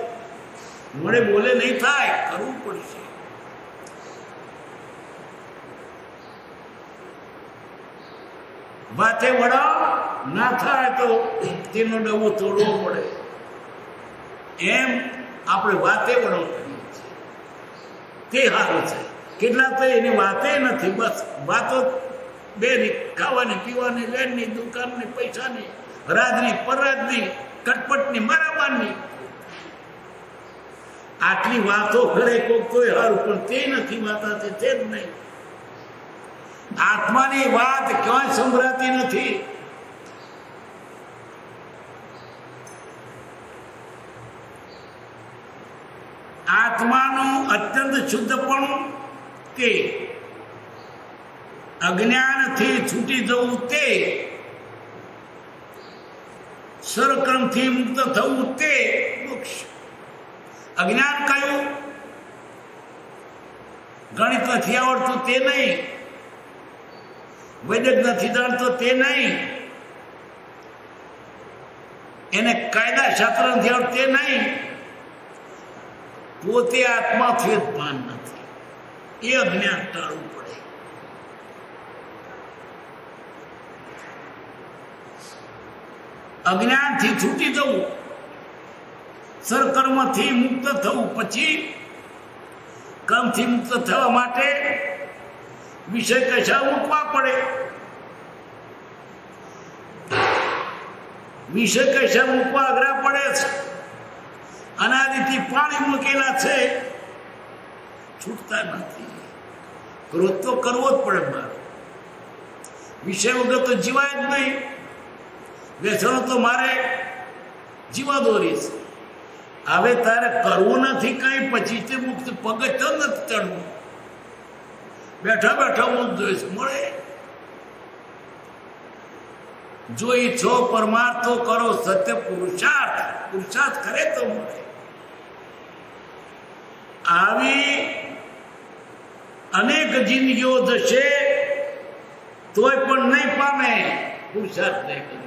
મળે બોલે નહીં થાય, કરવું પડશે. વાતે વડા ના થાય તો તેનો ડબો તોડવો પડે. એમ આપણે વાતે વડો કરીએ છીએ, તે સારું છે. કેટલા તો એની વાતે નથી, બસ વાતો બે ખાવાની પીવાની, લેણની, દુકાનની, પૈસાની, રાજની, પરરાજની, કટપટની, મારામારની, આટલી વાતો કરે કોક તોય સારું, પણ તે નથી વાતાથી, તે જ નહીં. આત્માની વાત ક્યાંય સંભળાતી નથી. આત્માનું અત્યંત શુદ્ધપણું તે, અજ્ઞાનથી છૂટી જવું તે, સર્વકર્મથી મુક્ત થવું તે મોક્ષ. અજ્ઞાન કયું? ગણિત નથી આવડતું તે નહીં, વૈદિક નથી જાણતો તે નહીં, એને કાયદા શાસ્ત્ર નથી આવડતું તે નહીં, પોતે આત્માથી જ ભાન નથી. એ અજ્ઞાન ટાળવું પડે. અજ્ઞાનથી છૂટી જવું, સરકર્મથી મુક્ત થવું, પછી કર્મથી મુક્ત થવા માટે વિષય કશા મૂકવા પડે. વિષય કશા મૂકવા અઘરા પડે છે. અનાદિથી પાણી મૂકેલા છે, છૂટતા નથી. ક્રોધ તો કરવો જ પડે મારે. વિષય વગર તો જીવાય જ નહીં. વ્યસનો તો મારે જીવાદોરી છે. હવે તારે કરવું નથી કઈ, પછી તે મુક્ત પગથિયું નથી ચડવું, બેઠા બેઠા હું જોઈશ મળે. જો ઈચ્છો પરમાર્થો કરો, સત્ય પુરુષાર્થ કરે તો મળે. આવી અનેક જિંદગીઓ જશે તોય પણ નહીં પામે, પુરુષાર્થ નહીં કરે.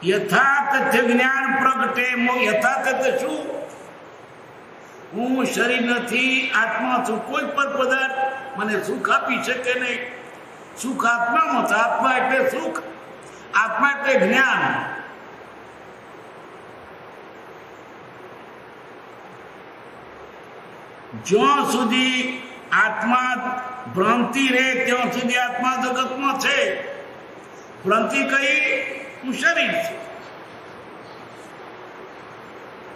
યથાતથ જ્ઞાન પ્રગટે. યથાતથ શું? હું શરીર નથી, આત્મા છું. કોઈ પણ પદાર્થ મને સુખ આપી શકે નહીં. સુખ આત્મામાં છે. આત્મા એટલે સુખ, આત્મા એટલે જ્ઞાન. જ્યાં સુધી આત્મા ભ્રાંતિ રહે ત્યાં સુધી આત્મા જગતમાં છે. ભ્રાંતિ કઈ? હું શરીર છું.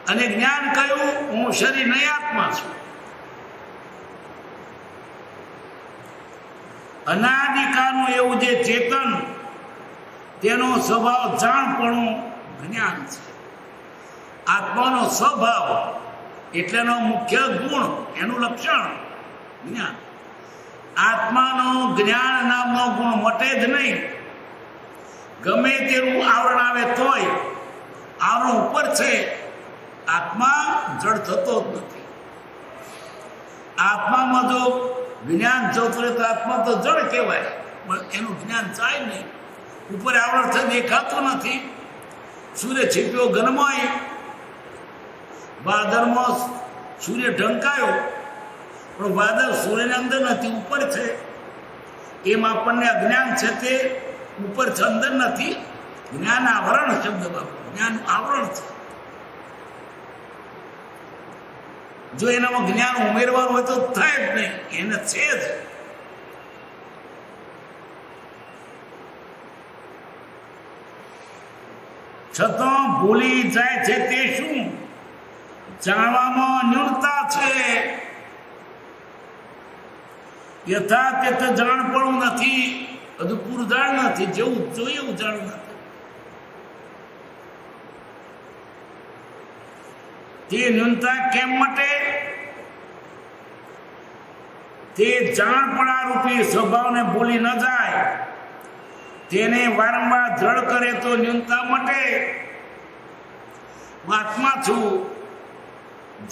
અને જ્ઞાન કયું? હું શરીર નહીં, આત્મા છું. અનાદિકાળનું એવું જે ચેતન, તેનો સ્વભાવ જાણપણું જ્ઞાન છે. આત્માનો સ્વભાવ એટલે એનો મુખ્ય ગુણ, એનું લક્ષણ જ્ઞાન. આત્માનો જ્ઞાન નામનો ગુણ મટે જ નહીં. ગમે તેવું આવરણ આવે તોય આવરણ ઉપર છે. આત્મા જડ થતો જ નથી. આત્મામાં જો જ્ઞાન જતું રહે તો આત્મા તો જડ કહેવાય, પણ એનું જ્ઞાન જાય નહીં. ઉપર આવરણ છે, દેખાતું નથી. સૂર્ય છીપ્યો ઘનમય, વાદળમાં સૂર્ય ઢંકાયો, પણ વાદળ સૂર્યની અંદર નથી, ઉપર છે. એમ આપણને અજ્ઞાન છે તે ઉપર છે, અંદર નથી. જ્ઞાન આવરણ શબ્દ બાપુ, જ્ઞાન આવરણ છે. જો એનામાં જ્ઞાન ઉમેરવાનું હોય તો થાય જ નહીં, એને છે જ. છતાં ભૂલી જાય છે તે શું? જાણવામાં ન્યૂનતા છે. યથાતથ જાણપણું નથી, બધું પૂરજાણ નથી. જેવું જોઈએ એવું જાણ નથી. તે ન્યૂનતા કેમ મટે? તે જાણપણા રૂપી સ્વભાવને ભૂલી ન જાય. તેને વારંવાર દ્રઢ કરે તો ન્યૂનતા મટે. હું આત્મા છું,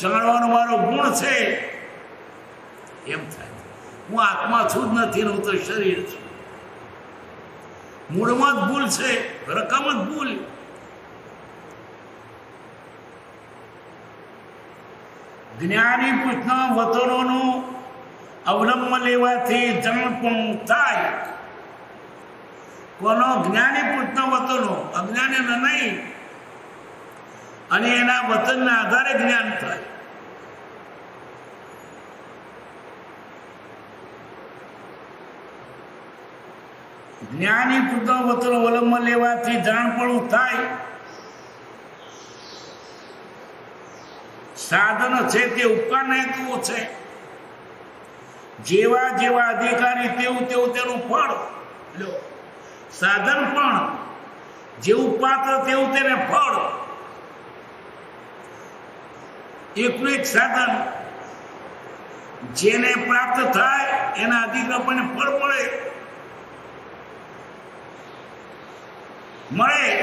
જાણવાનો મારો ગુણ છે, એમ થાય. હું આત્મા છું જ નથી, હું તો શરીર છું. મૂળમાં જ ભૂલ છે, રકમ જ ભૂલ. જ્ઞાની પુરુષના વચનોનું અવલંબન લેવાથી જાણપણું થાય. કોનો? જ્ઞાની પુરુષના વચનો, અજ્ઞાનીના નહીં. અને એના વચનના આધારે જ્ઞાન થાય. જ્ઞાની પુરુષના વચનો અવલંબન લેવાથી જાણપણું થાય. સાધન છે તે ઉપકારના હેતુઓ છે. જેવા જેવા અધિકારી તેવું તેવું તેનું ફળ. સાધન પણ જેવું પાત્ર તેવું તેને ફળ. એકનું એક સાધન જેને પ્રાપ્ત થાય એના અધિકારીને ફળ મળે.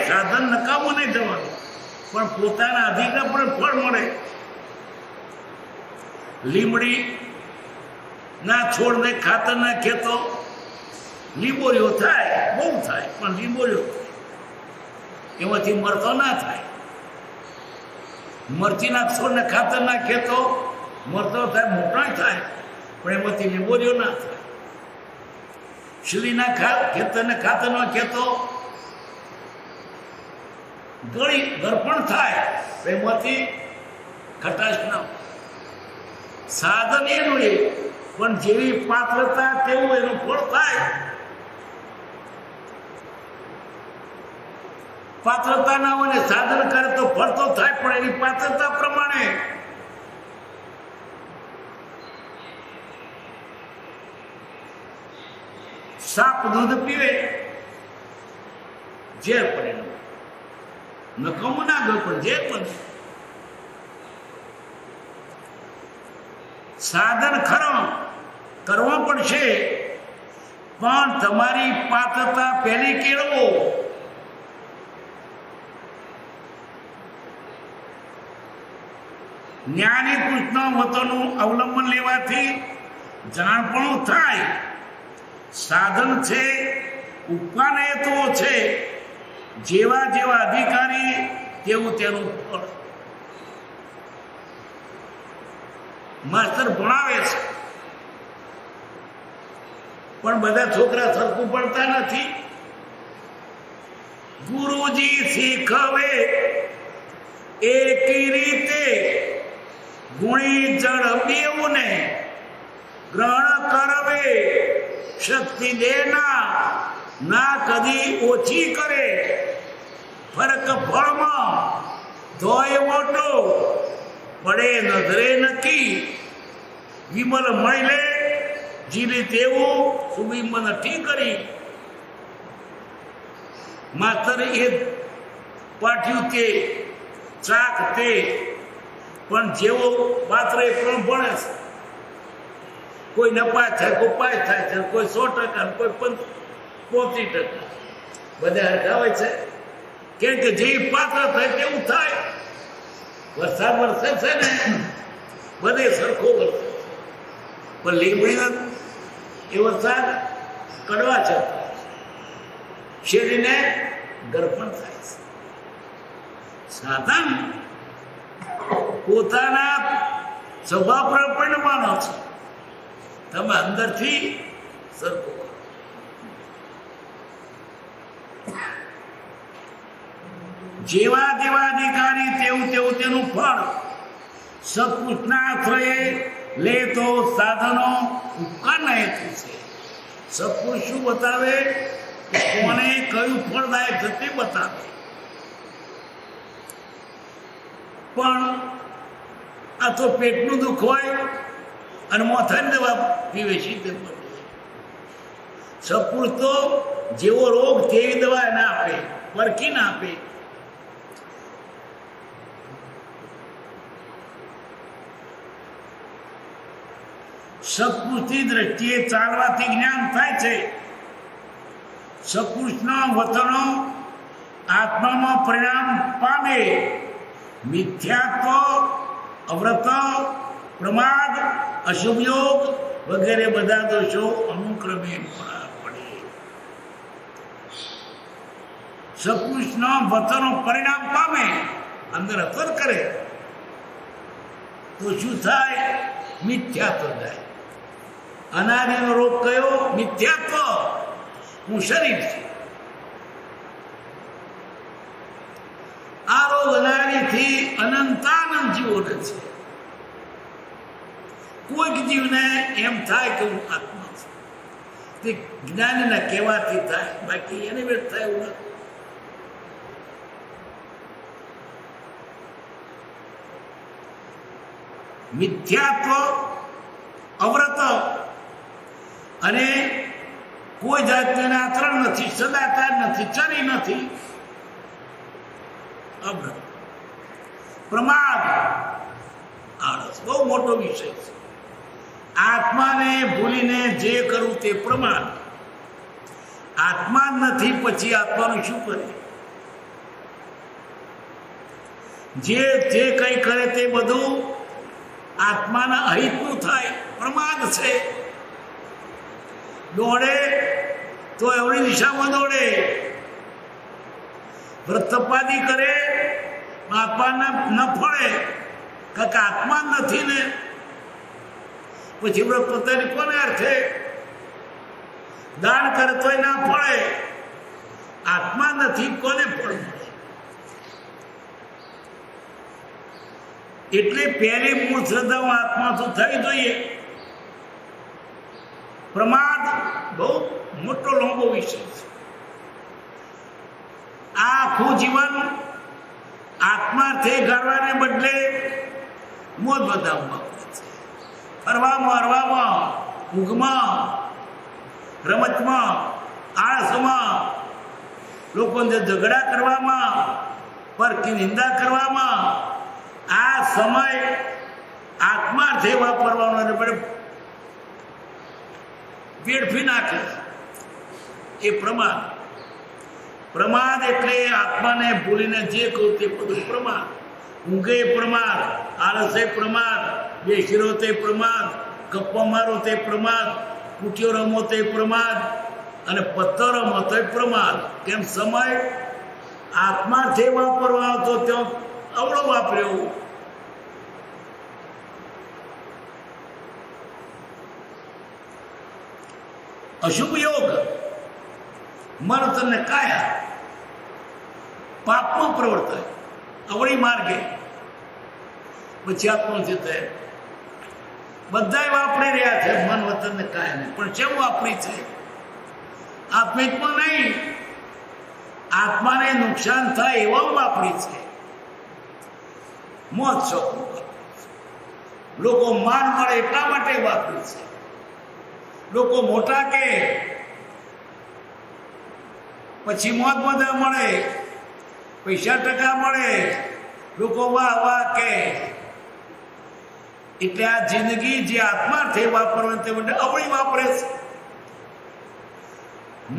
સાધન નકામું નહીં જવાનું, પણ પોતાના અધિકાર પણ ફળ મળે. લીમડી ના છોડને ખાતર નાખે તો લીંબોળીઓ થાય, બહુ થાય, પણ લીંબોળીઓ એમાંથી મરતો ના થાય. મરચીના છોડને ખાતર નાખે તો મરતો થાય, મોટા થાય, પણ એમાંથી લીંબોળીઓ ના થાય. શીલીના ખેતરને ખાતર નાખે તો ગળપણ થાય, એમાંથી ખટાશ ના. સાધન એનું એ, પણ જેવી પાત્રતા તેવું એનું ફળ થાય. પાત્રતા ના હોય ને સાધન કરે તો ફળ તો થાય, પણ એની પાત્રતા પ્રમાણે. સાપ દૂધ પીવે ઝેર પડે, નકમું ના ગયો પણ ઝેર પડે. સાધન ખરો કરવો પડશે, પણ તમારી પાત્રતા પહેલી કેળવો. જ્ઞાની પુરુષના મતોનું અવલંબન લેવાથી જાણપણું થાય. સાધન છે, ઉપકાન હેતુઓ છે, જેવા જેવા અધિકારી તેવું તેનું ફળ. માસ્તર ભણાવે છે, પણ બધા છોકરા સરખું પડતા નથી. ગુરુજી શીખવે એકી રીતે, ગુણી જળ બેઉને ગ્રહણ કરવે. શક્તિ દેના ના કદી ઓછી કરે, ફરક ફળમાં ધોય મોટો પડે નજરે નક્કી. વિમલ મળે જીલી તેવું સુબિંબ નથી કરી. માત્ર એ પાઠ્યું તે ચાક તે, પણ જેવો પાત્ર એ પણ ભણે છે. કોઈ નપાસ થાય, કોઈ પાસ થાય છે, કોઈ 100%, કોઈ 35%, બધા હરખા હોય છે. કેમ કે જે પાત્ર થાય તેવું થાય. વરસાદ વરસે છે ને, બધે સરખો વરસે, પણ લીમડીનો એ વરસાદ કડવા છે, શેરીને ગરપણ થાય છે. સાધન પોતાના સ્વભાવ પર પરિણમવાનો છે. તમે અંદરથી સરખો. જેવા જેવા અધિકારી તેવું તેવું તેનું ફળ. સત્પુરુષના આશ્રયે લે તો સાધનો ઉપકારના હેતુ છે. સત્પુરુષ શું બતાવે, કોને કયું ફળદાયક છે તે બતાવે. પણ આ તો પેટનું દુઃખ હોય અને મોથાની દવા પીવે છે તે બધું. સત્પુરુષ તો જેવો રોગ તેવી દવા ના આપે, પરખી ના આપે. સત્પુરુષની દ્રષ્ટિએ ચાલવાથી જ્ઞાન થાય છે. સત્પુરુષના વચનો આત્મામાં પરિણામ પામે. મિથ્યાત્વ, અવ્રત, પ્રમાદ, અશુભ યોગ વગેરે બધા દોષો અનુક્રમે પડે. સત્પુરુષના વચનો પરિણામ પામે, અંદર અસર કરે તો શું થાય? મિથ્યાત્વ થાય. અનાદિનો રોગ કયો? મિથ્યાત્વ. હું શરીર છું. આ રોગ અનાદિથી અનંતાનંદ જીવોને છે. કોઈક જીવને એમ થાય કે હું આત્મા છું, તે જ્ઞાનીના કહેવાથી થાય, બાકી એને વેટ થાય એવું નથી. મિથ્યાત્વ, અવ્રત અને કોઈ જાતનું આચરણ નથી, સદાચાર નથી, ચરી નથી. અવ્રત. પ્રમાદ, આળસ બહુ મોટો વિષય છે. આત્માને ભૂલીને જે કરવું તે પ્રમાદ. આત્મા નથી પછી આત્માનું શું કરે? જે કંઈ કરે તે બધું આત્માના અહિતનું થાય. પ્રમાદ છે. દોડે તો એવડી દિશામાં દોડે, વ્રતપાદી કરે આત્માને ન ફળે, કારણ કે આત્મા નથી ને. પછી વ્રત પોતાની કોને અર્થે? દાન કરે તોય ના ફળે. આત્મા નથી, કોને ફળ મળે? એટલે પહેલી મૂળ શ્રદ્ધા આત્મા તો થઈ જોઈએ. પ્રમાદ બહુ મોટો લાંબો વિષય છે. આ આખું જીવન આત્માર્થે ગાળવાને બદલે મોજ બધામાં ફરવામાં, હરવામાં, ઊંઘમાં રમતમાં, આળસમાં, લોકોને ઝઘડા કરવામાં, પરકી નિંદા કરવામાં આ સમય આત્માર્થે વાપરવાનો અને વેડફી નાખે એ પ્રમાદ. પ્રમાદ એટલે આત્માને ભૂલીને જે કહું તે બધું પ્રમાદ. ઊંઘે પ્રમાદ, આળસે પ્રમાદ, બેસી તે પ્રમાદ, ગપ્પા મારો તે પ્રમાદ, કૂટ્યો રમો તે પ્રમાદ અને પત્તો રમો તો પ્રમાદ. કેમ સમય આત્માર્થે વાપરવા આવતો ત્યાં અવળો વાપર્યો. અશુભ યોગ મન તને કાયા પાપમાં પ્રવર્તાય અવળી માર્ગે પછી આત્મહત્યા થાય. બધા વાપરી રહ્યા છે મન વતન ને કાયાને, પણ કેમ વાપરી છે? આત્મિકમાં નહીં, આત્માને નુકસાન થાય એવા વાપરી છે. મોત શોખ લોકો માન મળે એટલા માટે વાપરી છે. લોકો મોટા કે પછી મોત બધા મળે, પૈસા ટકા મળે, લોકો વાહ વાહ કે. એટલે આ જિંદગી જે આત્માર્થે વાપરવાની તે માટે અવળી વાપરે છે.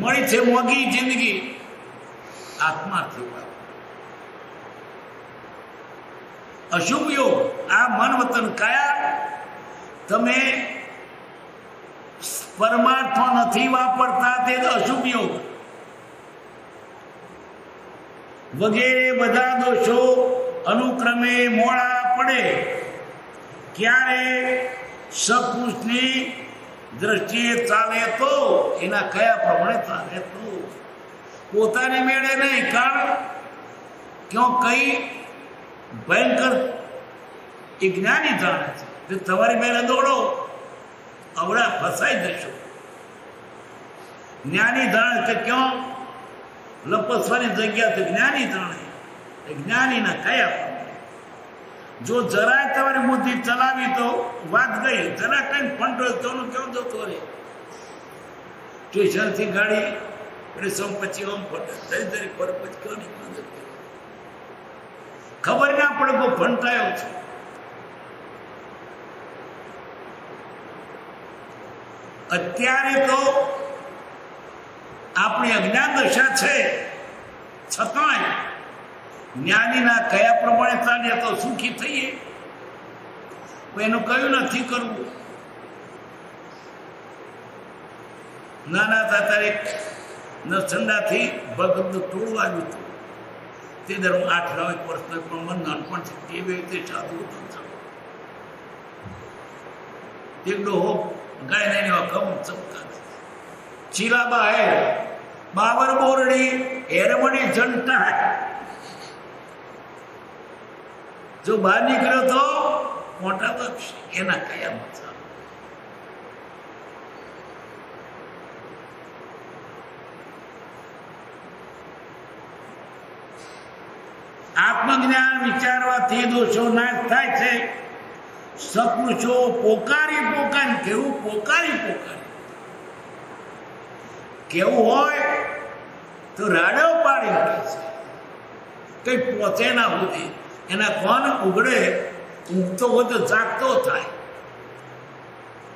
મળી છે મોંઘી જિંદગી, આત્માર્થે વાપરે. અશુભ યોગ આ મન વતન કાયા તમે પરમાર્થમાં નથી વાપરતા તે અશુભ યોગ વગેરે બધા દોષો અનુક્રમે મોડા પડે. ક્યારે સત્પુરુષની દ્રષ્ટિએ ચાલે તો એના કયા પ્રમાણે ચાલે તો પોતાની મેળે નહીં. કારણ ક્યાં કઈ ભયંકર એ જ્ઞાની જાણે છે. તમારી મેળે દોડો અવળા ફસાઈ જશો. જ્ઞાની જાણે કે ક્યાં લપસવાની જગ્યા તો જ્ઞાની જાણે. જ્ઞાનીના કયા જો જરાય તમારી બુદ્ધિ ચલાવી તો વાત ગઈ. જરા કઈ ફંડો તો કેવું જતો રહે. સ્ટેશનથી ગાડી રેસમ પછી આમ ફટે ધરી પર પછી કોની ખબર ના પડે બહુ ફંટાયો છે. અત્યારે તો આપણી અજ્ઞાન દશા છે, છતાંય જ્ઞાનીના કયા પ્રમાણે ચાલીએ તો સુખી થઈએ. એનું કયું નથી કરવું. નાના હતા ત્યારે નરસંડાથી ભગતનું ટોળું આવ્યું હતું. તે દર 8-9 વર્ષનો પણ મન નાનપણથી કેવી રીતે સાધુ હતો. એક ડોહો ગાય નહીં કમ ચમકા ચીલાબા હે બાબર બોરડી હેરમણી જંટા. જો બહાર નીકળ્યો તો મોટા પક્ષ એના કયા મજા. આત્મજ્ઞાન વિચારવાથી દોષો નાશ થાય છે. સત્પુરુષો પોકારી પોકારી કેવું પોકારી પોકારી કેવું હોય તો રાડો પાડી મૂકે છે. કઈ પહોંચે ના સુધી એના કોણ ઉગડે. ઊંઘતો હોય તો જાગતો થાય.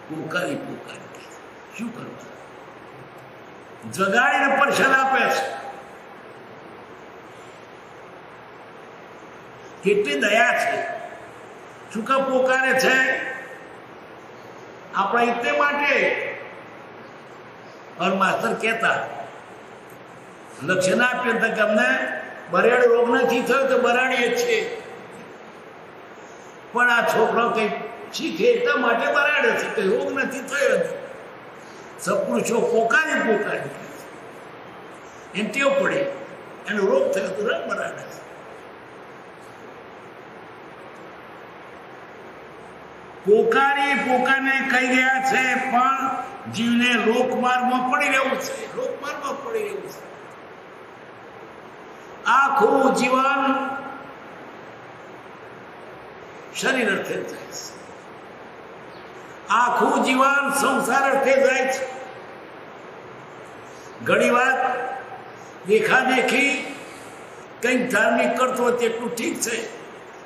પોકારી પોકારી શું કરવું? જગાડીને પરસન આપે છે. કેટલી દયા છે. શું કા પોકારે છે? આપણા એટલે માટે માસ્તર કહેતા લક્ષણ આપ્યું કે અમને બરાડ રોગ નથી થયો તો બરાડીએ છે, પણ આ છોકરો કઈ શીખે એટલા માટે બરાડે છે કે રોગ નથી થયો. સત્પુરુષો પોકારી પોકારી એમ ટેવ પડે. એનો રોગ થયો તો રંગ બરાડે છે. પોકારી પોકાને કહી ગયા છે, પણ જીવને લોકમાર્ગમાં પડી રહેવું છે. લોકમાર્ગમાં પડી રહેવું છે. આખું જીવન શરીર અર્થે જાય છે. આખું જીવન સંસાર અર્થે જાય છે. ઘણી વાર દેખાદેખી કંઈક ધાર્મિક કરતો હોય તેટલું ઠીક છે,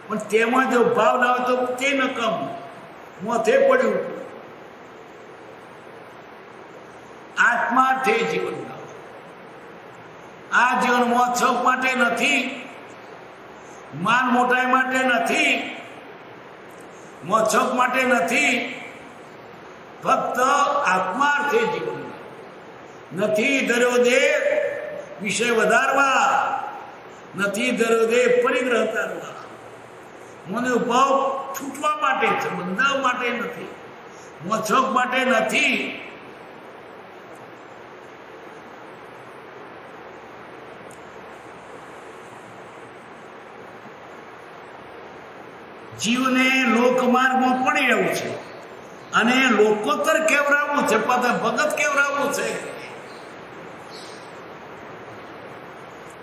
પણ તેમાં જો ભાવ ના હોય તો તે નકમ મોથે પડ્યું. આત્માર્થે જીવન ગાવો. આ જીવન મહોત્સવ માટે નથી, માન મોટાઈ માટે નથી, મહોત્સવ માટે નથી, ફક્ત આત્માર્થે જીવન. નથી ધર્યો દેહ વિષય વધારવા, નથી ધર્યો દેહ પરિગ્રહ તારવા. મને ભાવ છૂટવા માટે છે, બંધાવ માટે નથી, મહોત્સવ માટે નથી. જીવને લોકમાર્ગમાં પડી રહેવું છે અને લોકોત્તર કેવરાવું છે, પાછા ભગત કેવરાવું છે.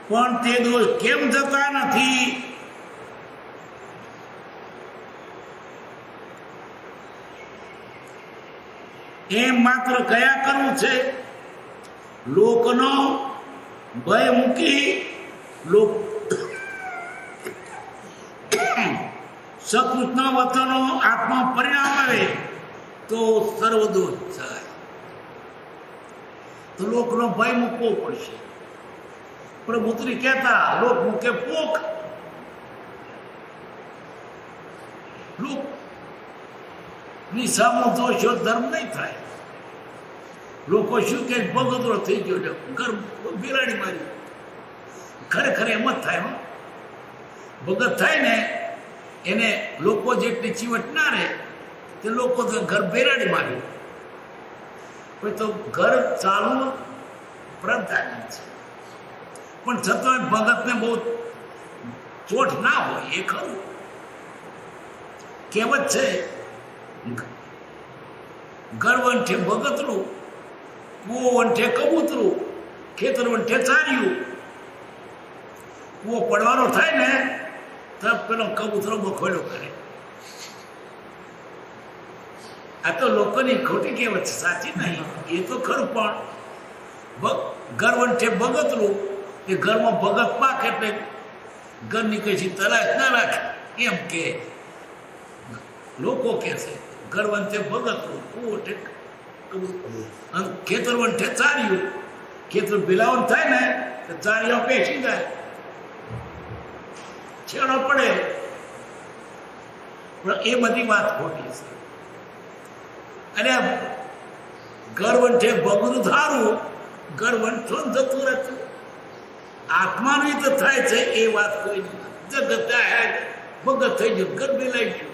પણ તે દોષ કેમ જતા નથી? એમ માત્ર કયા કરવું છે? લોકનો ભય મૂકી સકૃતના વચનો આત્મા પરિણામ આવે તો સર્વદોષ જાય. તો લોકનો ભય મૂકવો પડશે. પ્રભુત્રી કહેતા લોક મૂકે પોખ. લોક ની સામો દોષો ધર્મ નહીં થાય. લોકો શું કે ભગતરો થઈ ગયો, ઘર બિરાડી માર્યું. ખરેખર એમ જ થાય. ભગત થાય ને એને લોકો જેટલી ચીવટ ના રહે, તે લોકો તો ઘર બેરાડી માર્યું. કોઈ તો ઘર ચાલુ પ્રધાન છે, પણ છતાં ભગતને બહુ ચોટ ના હોય એ ખરું. કહેવત છે, ઘર વંઠે ભગતરું, કૂવો વંઠે કબૂતરું, ખેતર વંઠે ચાર્યું. કૂવો પડવાનો થાય ને તબ પેલો કબૂતરો બખોડો કરે. આ તો લોકોની ખોટી કહેવત છે, સાચી નહીં. એ તો ખરું, પણ ઘર વંઠે ભગતરું, એ ઘરમાં ભગત પાક એટલે ઘરની કઈ તલાશ ના રાખે એમ કે લોકો કે છે. ઘર વંઠે ભગતરું, કૂવો અને ખેતર વંઠે ચાર્યું. ખેતર બિલાવન થાય ને તો ચારીઓ પેસી જાય, છેડો પડે. પણ એ બધી વાત ખોટી છે. અને ઘર વંઠે ભગરું ધારું, ઘર વંઠો જતું રહેતું. આત્માની તો થાય છે એ વાત કોઈ નહીં. જગત ભગત થઈ ગયું, ઘર બિલાઈ ગયું,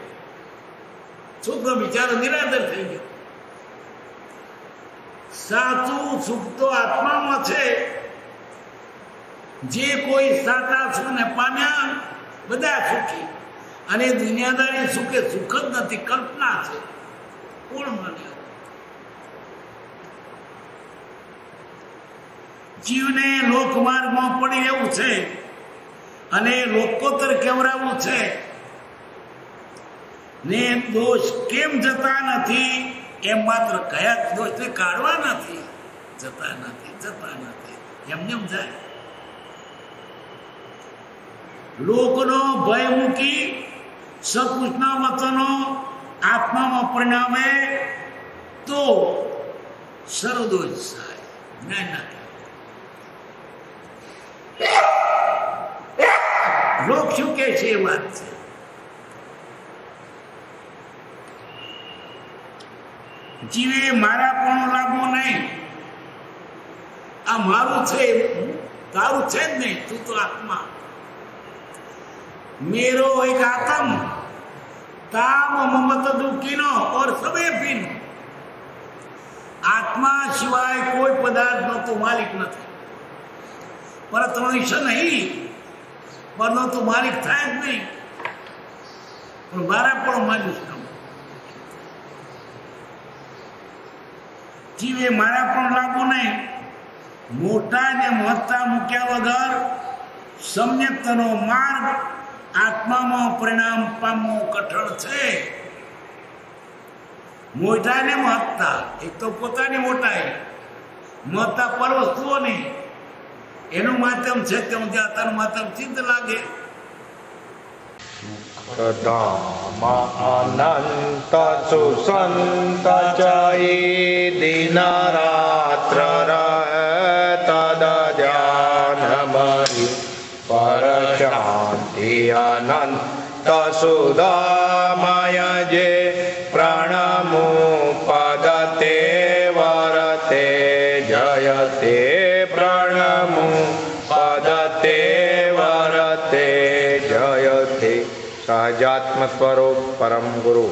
છોકરો બિચારો નિરાદર થઈ ગયો. સાચું સુખ તો આત્મામાં છે. જે કોઈ સાચા સુખને પામ્યા બધા સુખી, અને દુનિયાદારી સુખે સુખ જ નથી, કલ્પના છે. કોણ માને? જીવને લોકમાર્ગમાં પડી રહેવું છે અને લોકોત્તર કેવરાવું છે ને દોષ કેમ જતા નથી? એમ માત્ર કયા દોષને કાઢવા નથી. જતા નથી, એમને એમ જાય. લોકનો ભય મૂકી સકૃતના વચનો આત્મામાં પરિણામે તો સર્વદોષ જાય. જ્ઞાન ના લોક શું કે છે એ વાત છે. જીવે મારા પણ લાગવું નહીં. આ મારું છે, તારું છે જ નહીં. તું તો આત્મા. મેરો એક આત્મ તામ મમત દુઃખીનો और सबे ભિન્ન. આત્મા સિવાય કોઈ પદાર્થનો તો માલિક નથી. પરત્રણિશ નહીં, પરનો તો માલિક થાય જ નહીં. પણ મારા પણ માલિક ન. જીવે મારા પણ લાગુ નહીં. મોટા ને મહત્તા મૂક્યા વગર સમ્યક્તનો માર્ગ આત્મામાં પરિણામ પામવું કઠણ છે. મોટા ને મહત્તા, એક તો પોતાની મોટાઈ મળતા પર વસ્તુઓ નહીં, એનું માધ્યમ છે તે જાતાનું માધ્યમ સિદ્ધ લાગે. ધામ અનંત સુસંત ચઈ દિન રાત્ર રહે તદ ધ્યાન મરી પર શાંતિ અનંત સુદામય જે પ્રણમુપદતે વરતે જયતે પ્રણમુપદતે વરતે જયતે સહજાત્મ સ્વરૂપ પરમ ગુરુ